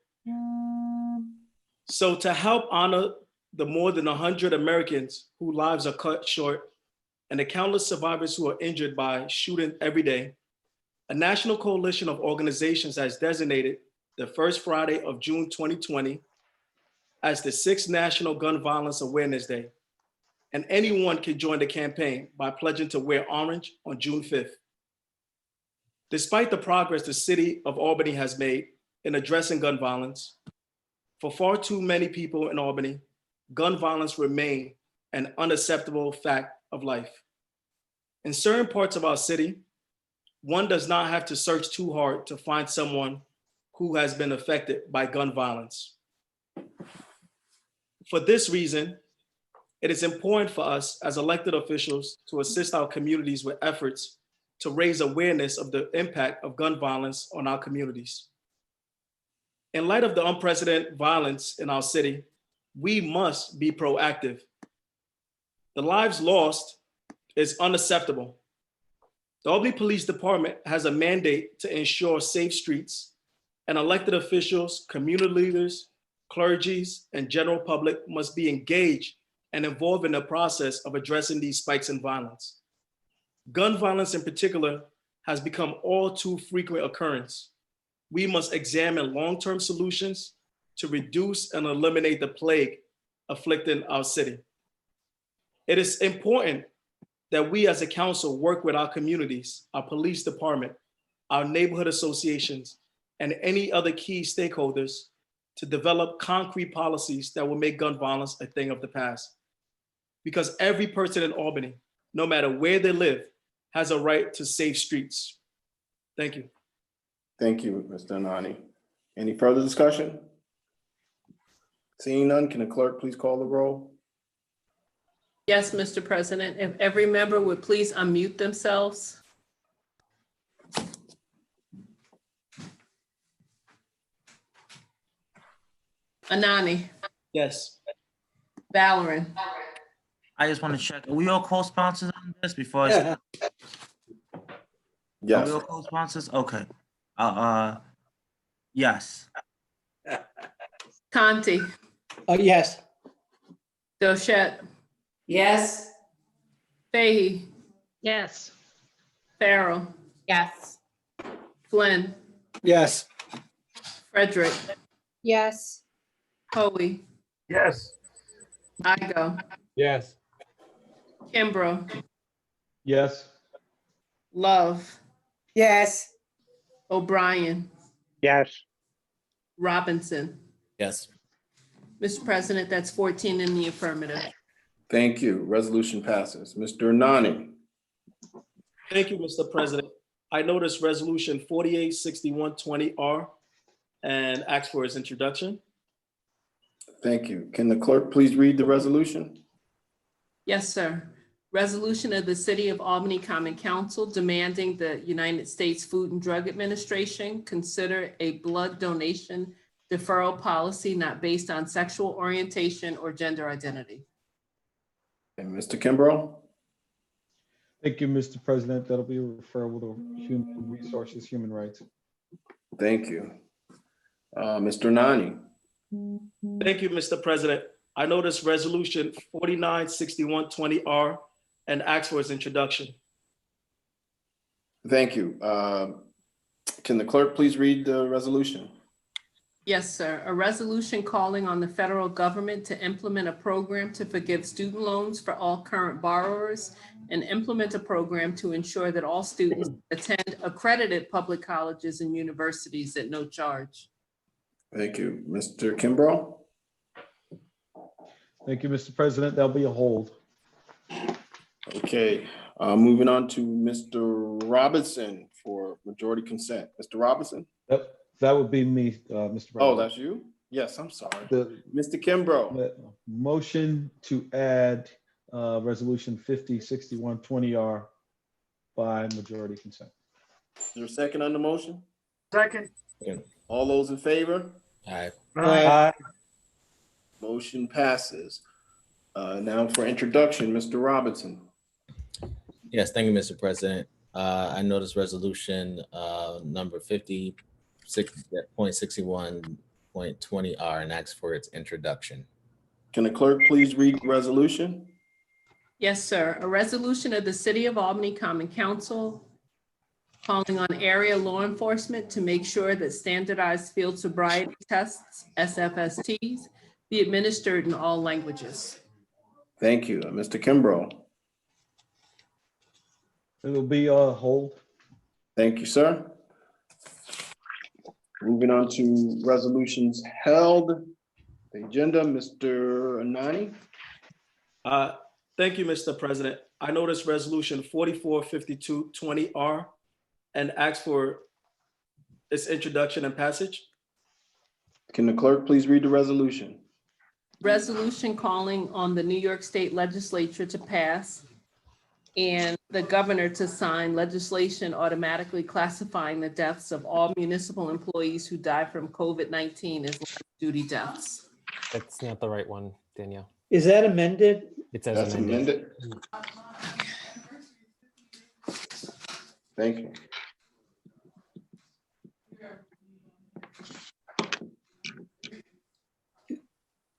So to help honor the more than 100 Americans whose lives are cut short and the countless survivors who are injured by shooting every day, a national coalition of organizations has designated the first Friday of June 2020 as the 6th National Gun Violence Awareness Day. And anyone can join the campaign by pledging to wear orange on June 5th. Despite the progress the city of Albany has made in addressing gun violence, for far too many people in Albany, gun violence remains an unacceptable fact of life. In certain parts of our city, one does not have to search too hard to find someone who has been affected by gun violence. For this reason, it is important for us as elected officials to assist our communities with efforts to raise awareness of the impact of gun violence on our communities. In light of the unprecedented violence in our city, we must be proactive. The lives lost is unacceptable. The Albany Police Department has a mandate to ensure safe streets, and elected officials, community leaders, clergies, and general public must be engaged and involved in the process of addressing these spikes in violence. Gun violence in particular has become all too frequent occurrence. We must examine long-term solutions to reduce and eliminate the plague afflicting our city. It is important that we as a council work with our communities, our police department, our neighborhood associations, and any other key stakeholders to develop concrete policies that will make gun violence a thing of the past. Because every person in Albany, no matter where they live, has a right to safe streets. Thank you. Thank you, Mr. Anani. Any further discussion? Seeing none, can the clerk please call the roll? Yes, Mr. President, if every member would please unmute themselves. Anani. Yes. Valorant. I just want to check. Are we all co-sponsors on this before? Yeah. Are Yes. we all co-sponsors? Okay. Yes. Conti. Yes. Dochette. Yes. Fahey. Yes. Farrell. Yes. Flynn. Yes. Frederick. Yes. Hoey. Yes. Igo. Yes. Kimbrough. Yes. Love. Yes. O'Brien. Yes. Robinson. Yes. Mr. President, that's 14 in the affirmative. Thank you. Resolution passes. Mr. Anani. Thank you, Mr. President. I noticed resolution 486120R and ask for its introduction. Thank you. Can the clerk please read the resolution? Yes, sir. Resolution of the City of Albany Common Council demanding the United States Food and Drug Administration consider a blood donation deferral policy not based on sexual orientation or gender identity. And Mr. Kimbrough? Thank you, Mr. President. That'll be a referral to Human Resources, Human Rights. Thank you. Mr. Anani. Thank you, Mr. President. I noticed resolution 496120R and ask for its introduction. Thank you. Can the clerk please read the resolution? Yes, sir. A resolution calling on the federal government to implement a program to forgive student loans for all current borrowers and implement a program to ensure that all students attend accredited public colleges and universities at no charge. Thank you. Mr. Kimbrough? Thank you, Mr. President. There'll be a hold. Okay, moving on to Mr. Robinson for majority consent. Mr. Robinson? That would be me, Mr. President. Oh, that's you? Yes, I'm sorry. Mr. Kimbrough? Motion to add resolution 506120R by majority consent. Is there a second on the motion? Second. All those in favor? Aye. Aye. Motion passes. Now for introduction, Mr. Robinson. Yes, thank you, Mr. President. I noticed resolution number 56.61.20R and ask for its introduction. Can the clerk please read the resolution? Yes, sir. A resolution of the City of Albany Common Council calling on area law enforcement to make sure that standardized field sobriety tests, SFSTs, be administered in all languages. Thank you. Mr. Kimbrough? It'll be a hold. Thank you, sir. Moving on to resolutions held. The agenda, Mr. Anani. Thank you, Mr. President. I noticed resolution 445220R and ask for its introduction and passage. Can the clerk please read the resolution? Resolution calling on the New York State Legislature to pass and the governor to sign legislation automatically classifying the deaths of all municipal employees who die from COVID-19 as duty deaths. That's not the right one, Danielle. Is that amended? It says That's amended. Thank you.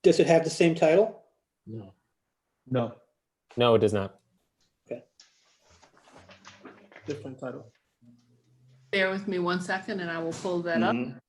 Does it have the same title? No. No. No, it does not. Different title. Bear with me 1 second and I will pull that up. Mhm.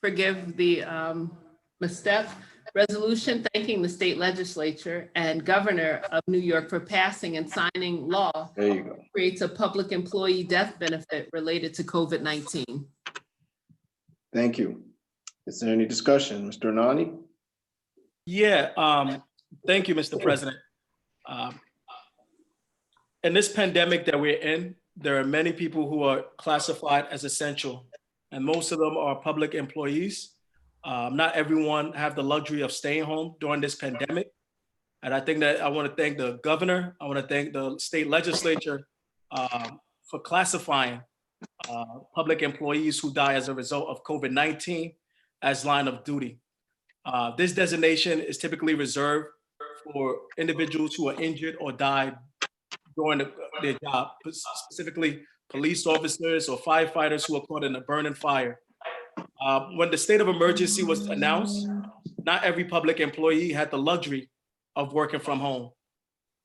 Forgive the misstep. Resolution thanking the state legislature and governor of New York for passing and signing law. There you go. Creates a public employee death benefit related to COVID-19. Thank you. Is there any discussion? Mr. Nani? Yeah, thank you, Mr. President. In this pandemic that we're in, there are many people who are classified as essential, and most of them are public employees. Not everyone have the luxury of staying home during this pandemic. And I think that I want to thank the governor, I want to thank the state legislature for classifying public employees who die as a result of COVID-19 as line of duty. This designation is typically reserved for individuals who are injured or died during their job, specifically police officers or firefighters who are caught in a burning fire. When the state of emergency was announced, not every public employee had the luxury of working from home.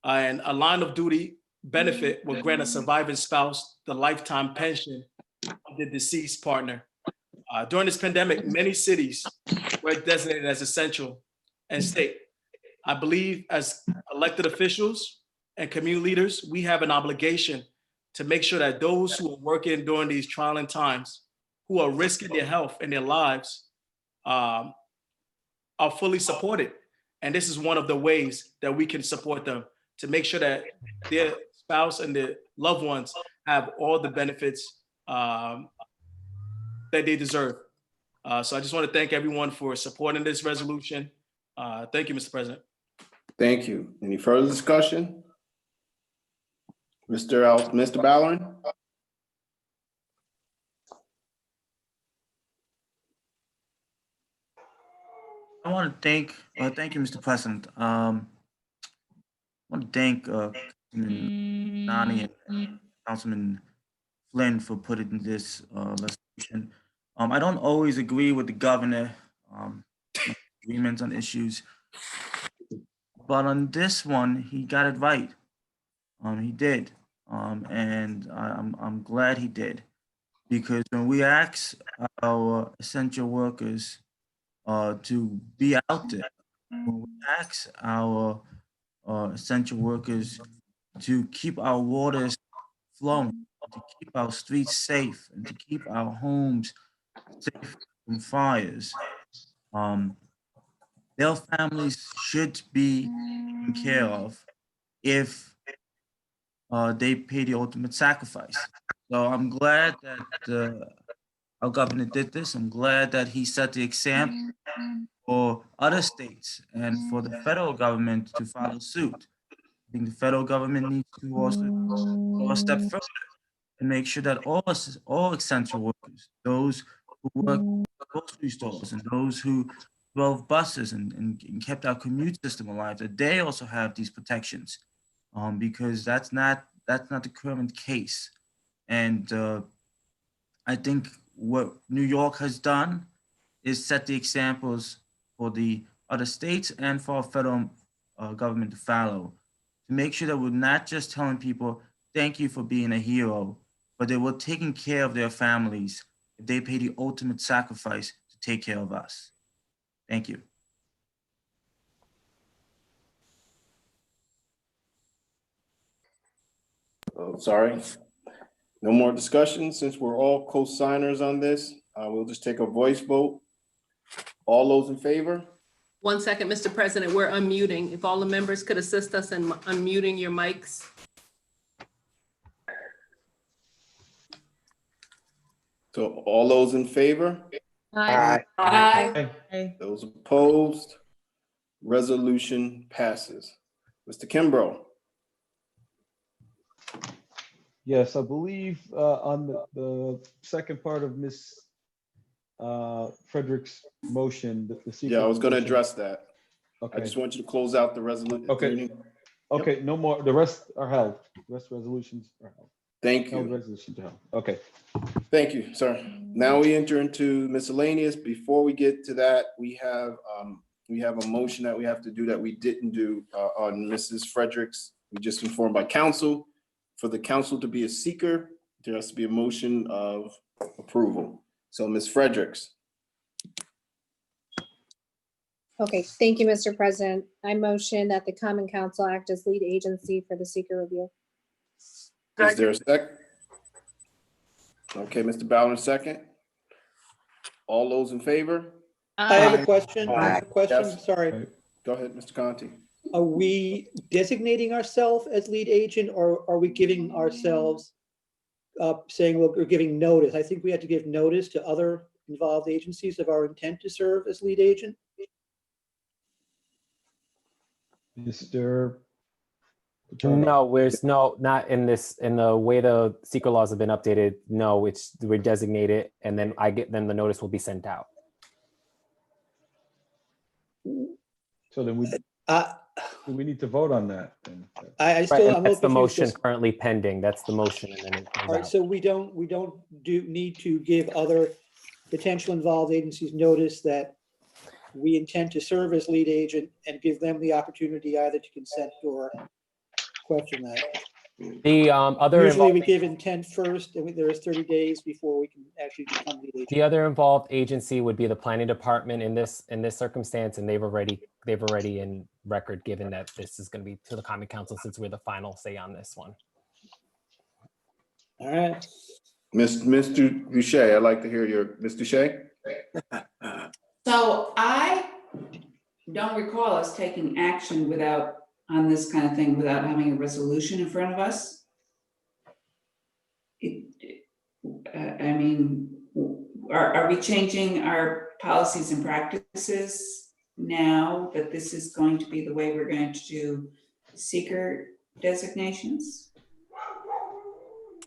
And a line of duty benefit will grant a surviving spouse the lifetime pension of the deceased partner. During this pandemic, many cities were designated as essential and state. I believe as elected officials and community leaders, we have an obligation to make sure that those who are working during these trying times, who are risking their health and their lives, are fully supported. And this is one of the ways that we can support them to make sure that their spouse and their loved ones have all the benefits that they deserve. So I just want to thank everyone for supporting this resolution. Thank you, Mr. President. Thank you. Any further discussion? Mr. Ballerin? I want to thank you, Mr. President. I want to thank Councilman Nani and Councilman Flynn for putting this resolution. I don't always agree with the governor, agreements on issues, but on this one, he got it right. He did, and I'm glad he did, because when we ask our essential workers to be out there, when we ask our essential workers to keep our waters flowing, to keep our streets safe, and to keep our homes safe from fires, their families should be taken care of if they pay the ultimate sacrifice. So I'm glad that our governor did this. I'm glad that he set the example for other states and for the federal government to follow suit. I think the federal government needs to also go a step further and make sure that all essential workers, those who work in grocery stores and those who drove buses and kept our commute system alive, that they also have these protections, because that's not the current case. And I think what New York has done is set the examples for the other states and for our federal government to follow, to make sure that we're not just telling people, thank you for being a hero, but that we're taking care of their families if they pay the ultimate sacrifice to take care of us. Thank you. Oh, sorry. No more discussion. Since we're all co-signers on this, we'll just take a voice vote. All those in favor? 1 second, Mr. President, we're unmuting. If all the members could assist us in unmuting your mics. So all those in favor? Aye. Aye. Those opposed? Resolution passes. Mr. Kimbrough. Yes, I believe on the second part of Ms. Frederick's motion. Yeah, I was going to address that. Okay. I just want you to close out the resolution. Okay. Okay, no more. The rest are held. Rest resolutions are held. Thank Held you. resolution to held. Okay. Thank you, sir. Now we enter into miscellaneous. Before we get to that, we have a motion that we have to do that we didn't do on Mrs. Fredericks. We just informed by council. For the council to be a seeker, there has to be a motion of approval. So Ms. Fredericks. Okay, thank you, Mr. President. I motion that the Common Council act as lead agency for the seeker review. Is there a second? Okay, Mr. Ballard, second. All those in favor? I have a question. Yes. Sorry. Go ahead, Mr. Conti. Are we designating ourselves as lead agent, or are we giving ourselves, saying we're giving notice? I think we had to give notice to other involved agencies of our intent to serve as lead agent. Mr. No, there's not in the way the secret laws have been updated. No, we're designated, and then then the notice will be sent out. So then we need to vote on that. I still, I'm That's the motion confused. currently pending. That's the motion, and then it comes All right, out. so we don't need to give other potential involved agencies notice that we intend to serve as lead agent and give them the opportunity either to consent or question that. The other Usually we involved, give intent first, and there is 30 days before we can actually become lead agent. the other involved agency would be the planning department in this circumstance, and they've already in record given that this is going to be to the Common Council since we're the final say on this one. All right. Mr. Boucher, I'd like to hear your, Mr. Shea? So I don't recall us taking action on this kind of thing without having a resolution in front of us. I mean, are we changing our policies and practices now that this is going to be the way we're going to do seeker designations?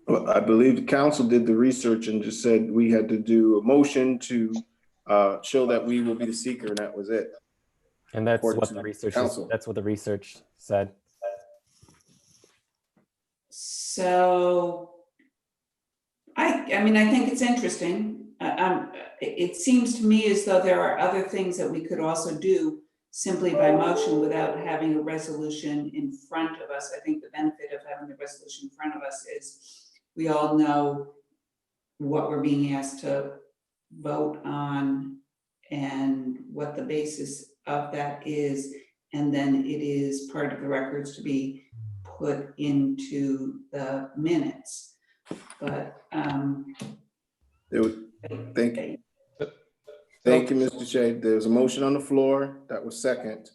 Well, I believe the council did the research and just said we had to do a motion to show that we will be the seeker, and that was it. And that's According what to the research council. that's what the research said. So I mean, I think it's interesting. It seems to me as though there are other things that we could also do simply by motion without having a resolution in front of us. I think the benefit of having the resolution in front of us is we all know what we're being asked to vote on and what the basis of that is. And then it is part of the records to be put into the minutes. But Thank you. Thank you, Mr. Shea. There's a motion on the floor that was second,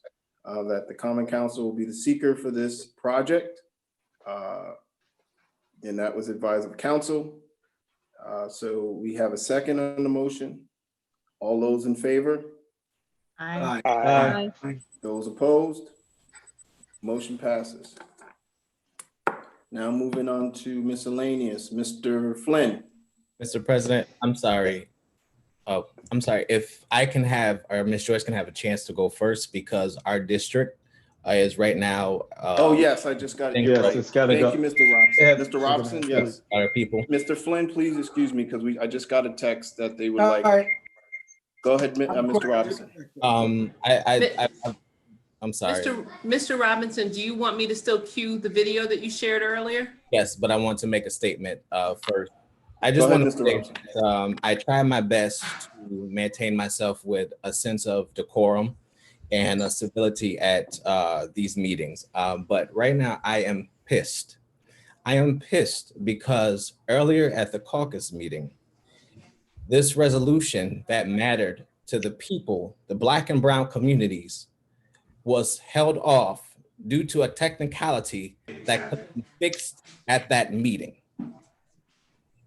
that the Common Council will be the seeker for this project. And that was advised of council. So we have a second on the motion. All those in favor? Aye. Aye. Those opposed? Motion passes. Now moving on to miscellaneous, Mr. Flynn. Mr. President, I'm sorry. Oh, I'm sorry. If I can have, or Ms. Joyce can have a chance to go first, because our district is right now. Oh, yes, I just got it. Yes, Right. it's gotta Thank go. you, Mr. Robinson. Yeah, Mr. Robinson, yes. Our people. Mr. Flynn, please excuse me, because I just got a text that they would All like. right. Go ahead, Mr. Robinson. I'm sorry. Mr. Robinson, do you want me to still cue the video that you shared earlier? Yes, but I want to make a statement first. I just Go ahead, want to Mr. say I try my best to maintain myself with a sense of decorum and a civility at these meetings. But right now I am pissed. I am pissed because earlier at the caucus meeting, this resolution that mattered to the people, the Black and brown communities, was held off due to a technicality that could be fixed at that meeting.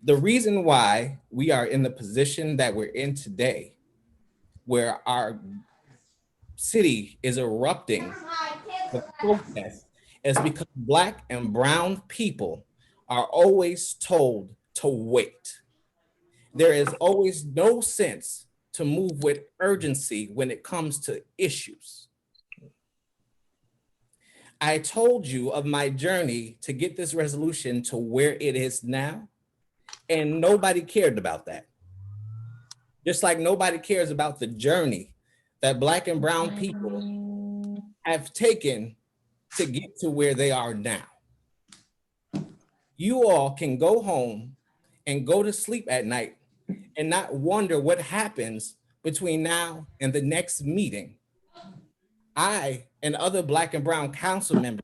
The reason why we are in the position that we're in today, where our city is erupting with protests, is because Black and brown people are always told to wait. There is always no sense to move with urgency when it comes to issues. I told you of my journey to get this resolution to where it is now, and nobody cared about that. Just like nobody cares about the journey that Black and brown people have taken to get to where they are now. You all can go home and go to sleep at night and not wonder what happens between now and the next meeting. I and other Black and brown council members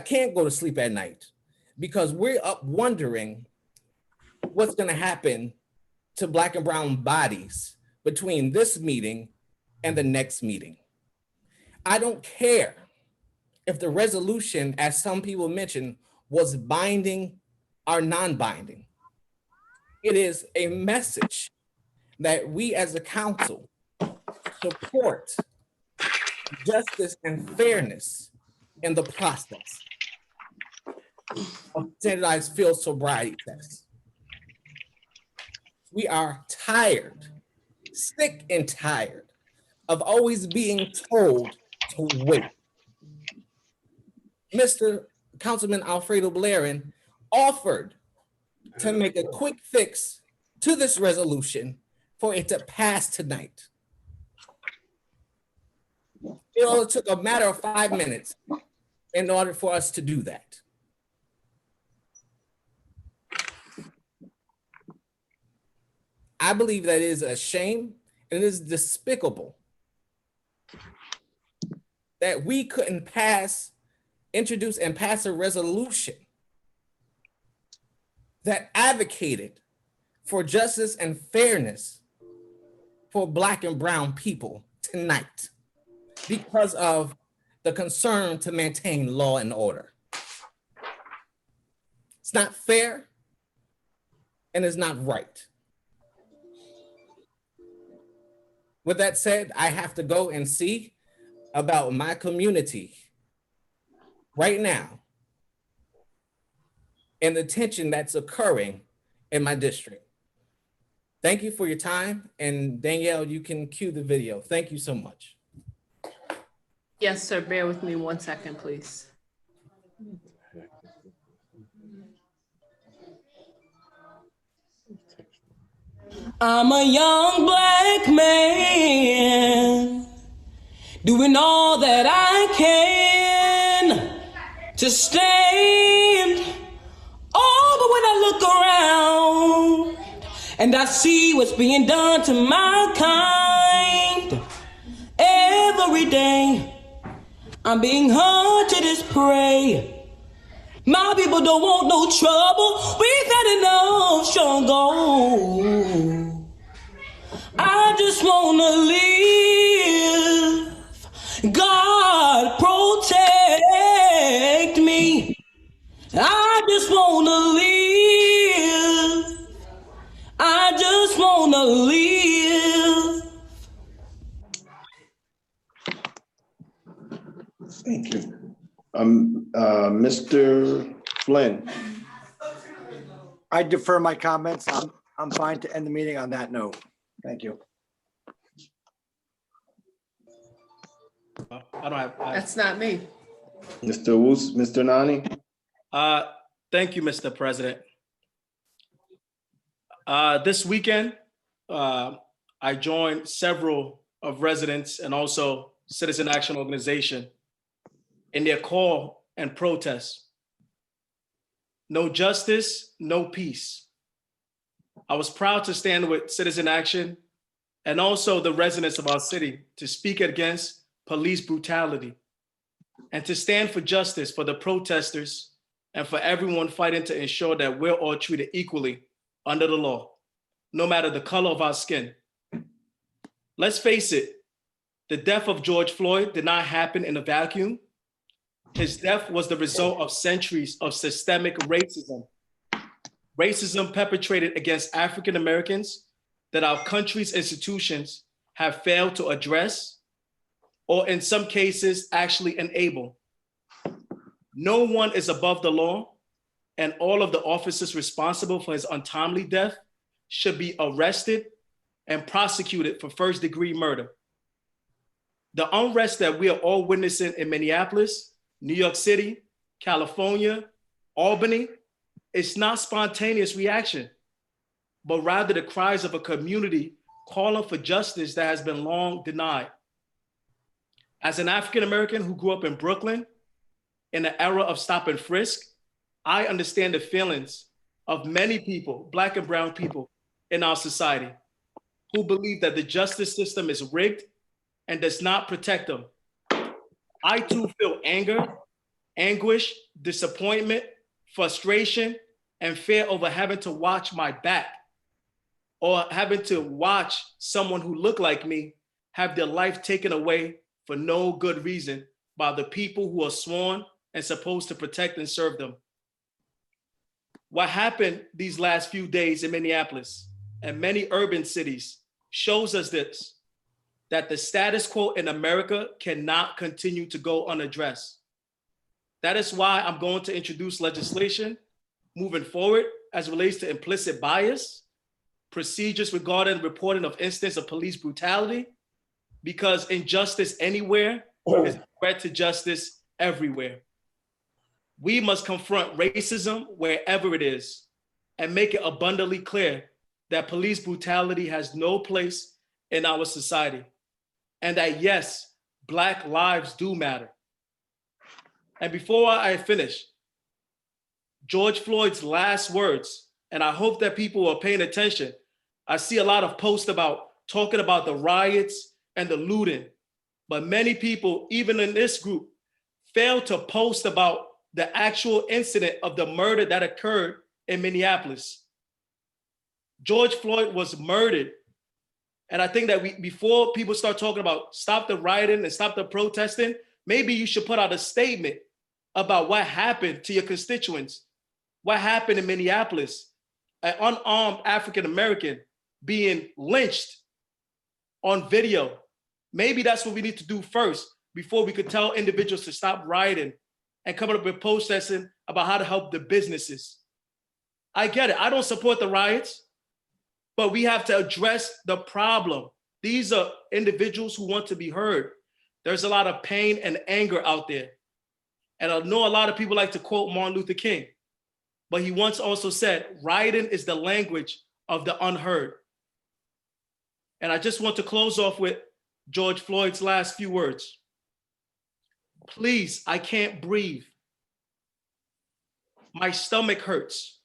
can't go to sleep at night because we're up wondering what's going to happen to Black and brown bodies between this meeting and the next meeting. I don't care if the resolution, as some people mentioned, was binding or non-binding. It is a message that we as a council support justice and fairness in the process of standardized field sobriety tests. We are tired, sick and tired of always being told to wait. Mr. Councilman Alfredo Blairin offered to make a quick fix to this resolution for it to pass tonight. It only took a matter of 5 minutes in order for us to do that. I believe that is a shame and it is despicable that we couldn't introduce and pass a resolution that advocated for justice and fairness for Black and brown people tonight because of the concern to maintain law and order. It's not fair and it's not right. With that said, I have to go and see about my community right now and the tension that's occurring in my district. Thank you for your time. And Danielle, you can cue the video. Thank you so much. Yes, sir. Bear with me 1 second, please. I'm a young Black man doing all that I can to stand. Oh, but when I look around and I see what's being done to my kind, every day I'm being hunted as prey. My people don't want no trouble. We've had enough struggle. I just wanna live. God protect me. I just wanna live. I just wanna live. Thank you. Mr. Flynn. I defer my comments. I'm fine to end the meeting on that note. Thank you. I don't have. That's not me. Mr. Woos, Mr. Nani. Thank you, Mr. President. This weekend, I joined several of residents and also citizen action organization in their call and protest. No justice, no peace. I was proud to stand with Citizen Action and also the residents of our city to speak against police brutality and to stand for justice for the protesters and for everyone fighting to ensure that we're all treated equally under the law, no matter the color of our skin. Let's face it, the death of George Floyd did not happen in a vacuum. His death was the result of centuries of systemic racism. Racism perpetrated against African Americans that our country's institutions have failed to address, or in some cases, actually enable. No one is above the law, and all of the officers responsible for his untimely death should be arrested and prosecuted for first-degree murder. The unrest that we are all witnessing in Minneapolis, New York City, California, Albany, it's not spontaneous reaction, but rather the cries of a community calling for justice that has been long denied. As an African-American who grew up in Brooklyn in the era of stop and frisk, I understand the feelings of many people, Black and brown people in our society, who believe that the justice system is rigged and does not protect them. I too feel anger, anguish, disappointment, frustration, and fear over having to watch my back or having to watch someone who looked like me have their life taken away for no good reason by the people who are sworn and supposed to protect and serve them. What happened these last few days in Minneapolis and many urban cities shows us this, that the status quo in America cannot continue to go unaddressed. That is why I'm going to introduce legislation moving forward as it relates to implicit bias, procedures regarding reporting of incidents of police brutality, because injustice anywhere is a threat to justice everywhere. We must confront racism wherever it is and make it abundantly clear that police brutality has no place in our society, and that yes, Black lives do matter. And before I finish, George Floyd's last words, and I hope that people are paying attention. I see a lot of posts about talking about the riots and the looting, but many people, even in this group, fail to post about the actual incident of the murder that occurred in Minneapolis. George Floyd was murdered. And I think that before people start talking about stop the rioting and stop the protesting, maybe you should put out a statement about what happened to your constituents. What happened in Minneapolis, an unarmed African-American being lynched on video. Maybe that's what we need to do first before we could tell individuals to stop rioting and come up with protesting about how to help the businesses. I get it. I don't support the riots, but we have to address the problem. These are individuals who want to be heard. There's a lot of pain and anger out there. And I know a lot of people like to quote Martin Luther King, but he once also said, rioting is the language of the unheard. And I just want to close off with George Floyd's last few words. Please, I can't breathe. My stomach hurts.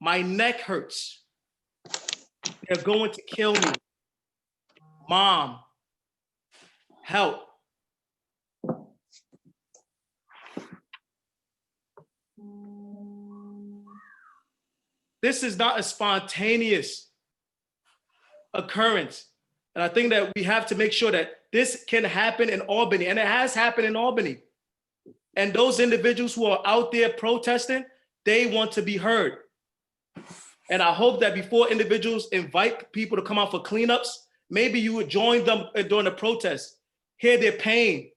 My neck hurts. They're going to kill me. Mom, help. This is not a spontaneous occurrence. And I think that we have to make sure that this can happen in Albany, and it has happened in Albany. And those individuals who are out there protesting, they want to be heard. And I hope that before individuals invite people to come out for cleanups, maybe you would join them during the protest, hear their pain,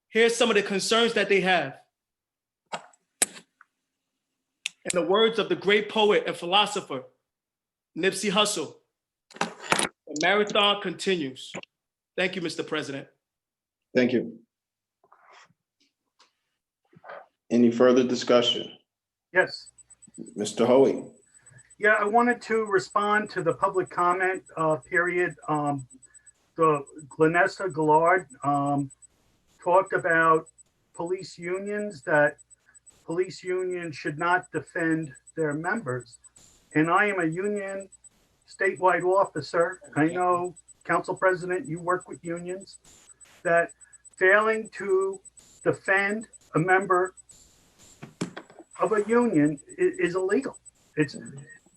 hear some of the concerns that they have. In the words of the great poet and philosopher, Nipsey Hussle, the marathon continues. Thank you, Mr. President. Thank you. Any further discussion? Yes. Mr. Hoey. Yeah, I wanted to respond to the public comment period. The Glenessa Gillard talked about police unions, that police unions should not defend their members. And I am a union statewide officer. I know, Council President, you work with unions, that failing to defend a member of a union is illegal. It's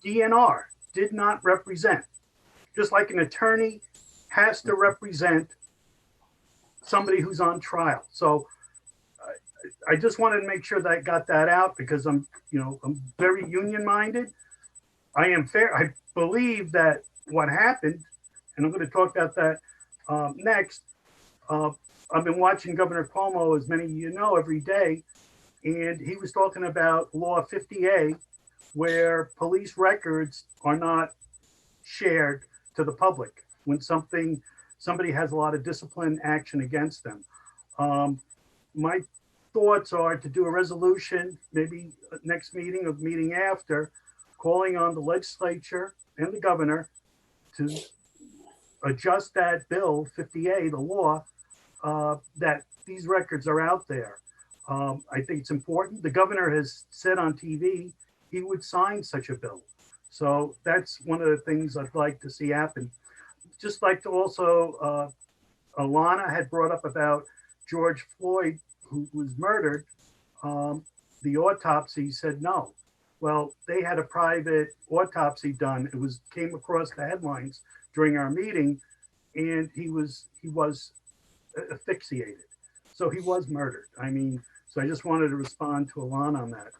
DNR, did not represent. Just like an attorney has to represent somebody who's on trial. So I just wanted to make sure that I got that out, because I'm very union minded. I am fair. I believe that what happened, and I'm going to talk about that next. I've been watching Governor Cuomo, as many of you know, every day, and he was talking about Law 50A, where police records are not shared to the public. When something somebody has a lot of discipline action against them. My thoughts are to do a resolution, maybe next meeting or the meeting after, calling on the legislature and the governor to adjust that bill 50A, the law, that these records are out there. I think it's important. The governor has said on TV he would sign such a bill. So that's one of the things I'd like to see happen. Just like to also, Alana had brought up about George Floyd, who was murdered. The autopsy said no. Well, they had a private autopsy done. It came across the headlines during our meeting, and he was asphyxiated. So he was murdered. I mean, so I just wanted to respond to Alana on that.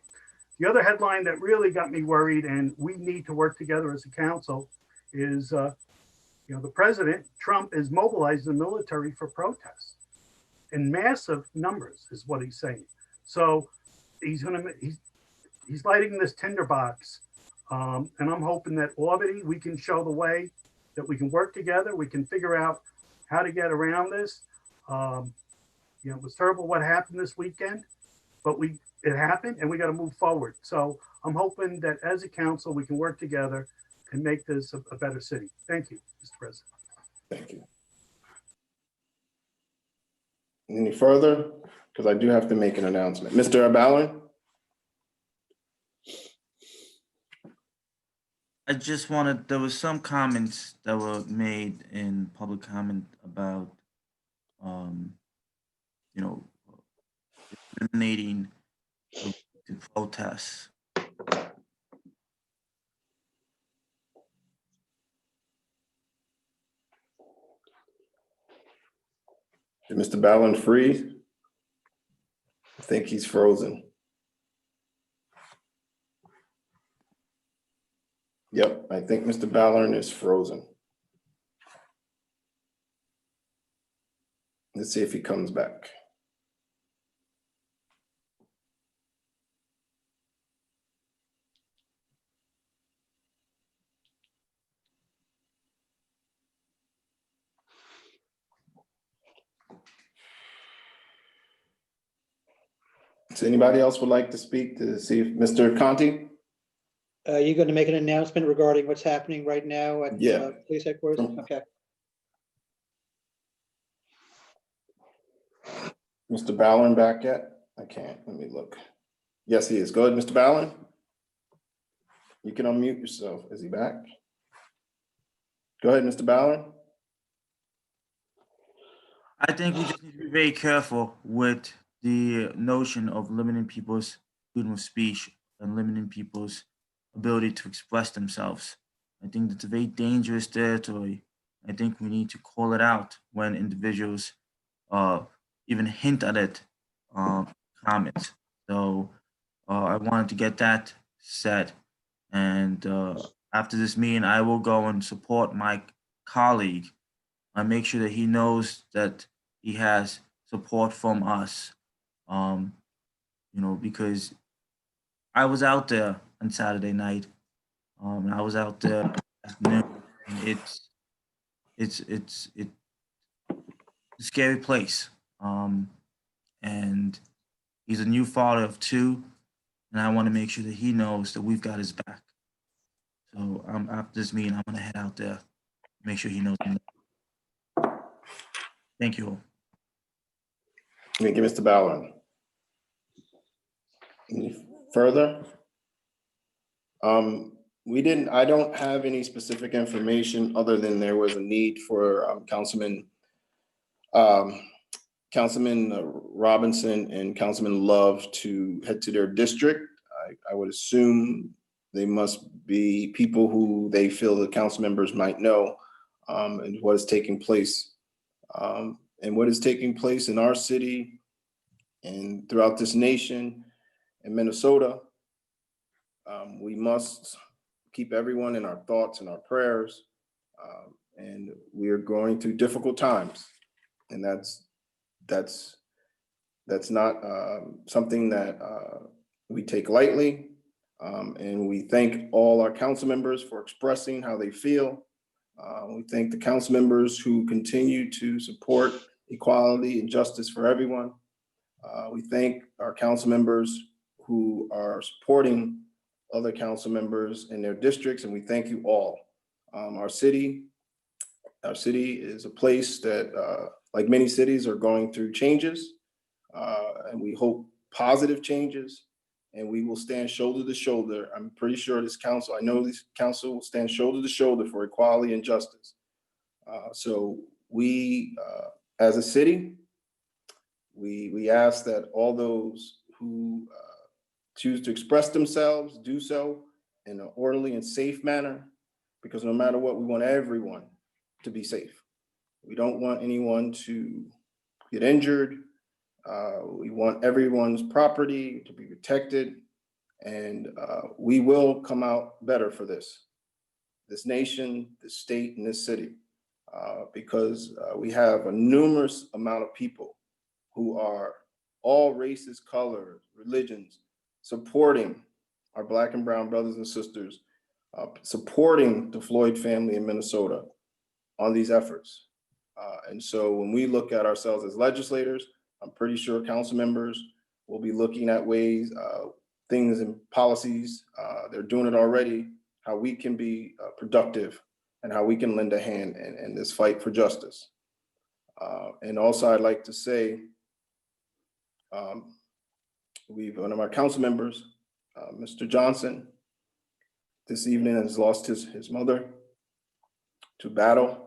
The other headline that really got me worried, and we need to work together as a council, is the president, Trump, is mobilizing the military for protests in massive numbers, is what he's saying. So he's lighting this tinderbox, and I'm hoping that Albany, we can show the way, that we can work together, we can figure out how to get around this. It was terrible what happened this weekend, but it happened and we got to move forward. So I'm hoping that as a council, we can work together and make this a better city. Thank you, Mr. President. Thank you. Any further? Because I do have to make an announcement. Mr. Ballard? I just wanted, there was some comments that were made in public comment about, eliminating the protests. Did Mr. Ballard freeze? I think he's frozen. Yep, I think Mr. Ballard is frozen. Let's see if he comes back. Does anybody else would like to speak to see if Mr. Conti? You're going to make an announcement regarding what's happening right now at police headquarters? Okay. Mr. Ballard back yet? I can't. Let me look. Yes, he is. Go ahead, Mr. Ballard. You can unmute yourself. Is he back? Go ahead, Mr. Ballard. I think we just need to be very careful with the notion of limiting people's freedom of speech and limiting people's ability to express themselves. I think that's a very dangerous territory. I think we need to call it out when individuals even hint at it, comments. So I wanted to get that said. And after this meeting, I will go and support my colleague. I make sure that he knows that he has support from us. Because I was out there on Saturday night. I was out there afternoon. It's a scary place. And he's a new father of two, and I want to make sure that he knows that we've got his back. So after this meeting, I'm gonna head out there, make sure he knows. Thank you all. Thank you, Mr. Ballard. Any further? I don't have any specific information other than there was a need for Councilman Robinson and Councilman Love to head to their district. I would assume they must be people who they feel the council members might know, and what is taking place. And what is taking place in our city and throughout this nation in Minnesota. We must keep everyone in our thoughts and our prayers. And we are going through difficult times. And that's not something that we take lightly. And we thank all our council members for expressing how they feel. We thank the council members who continue to support equality and justice for everyone. We thank our council members who are supporting other council members in their districts, and we thank you all. Our city is a place that, like many cities, are going through changes, and we hope positive changes, and we will stand shoulder to shoulder. I'm pretty sure this council, I know this council will stand shoulder to shoulder for equality and justice. So we, as a city, we ask that all those who choose to express themselves do so in an orderly and safe manner, because no matter what, we want everyone to be safe. We don't want anyone to get injured. We want everyone's property to be protected, and we will come out better for this nation, this state, and this city, because we have a numerous amount of people who are all races, colors, religions, supporting our Black and brown brothers and sisters, supporting the Floyd family in Minnesota on these efforts. And so when we look at ourselves as legislators, I'm pretty sure council members will be looking at ways, things and policies, they're doing it already, how we can be productive and how we can lend a hand in this fight for justice. And also I'd like to say, one of our council members, Mr. Johnson, this evening has lost his mother to battle.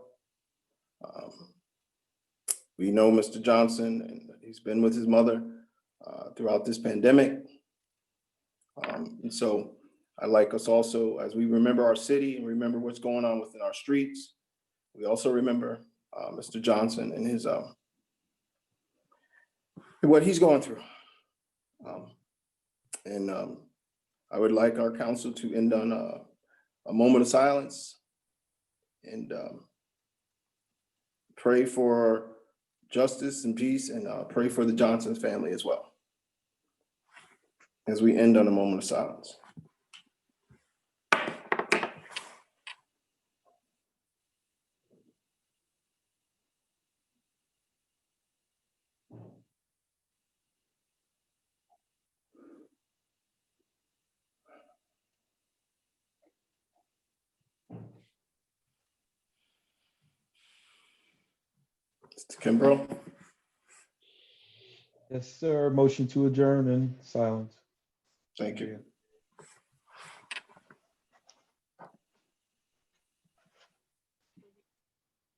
We know Mr. Johnson, and he's been with his mother throughout this pandemic. And so I'd like us also, as we remember our city and remember what's going on within our streets, we also remember Mr. Johnson and his what he's going through. I would like our council to end on a moment of silence and pray for justice and peace, and pray for the Johnson family as well, as we end on a moment of silence. Mr. Kimbrough. Yes, sir. Motion to adjourn in silence. Thank you.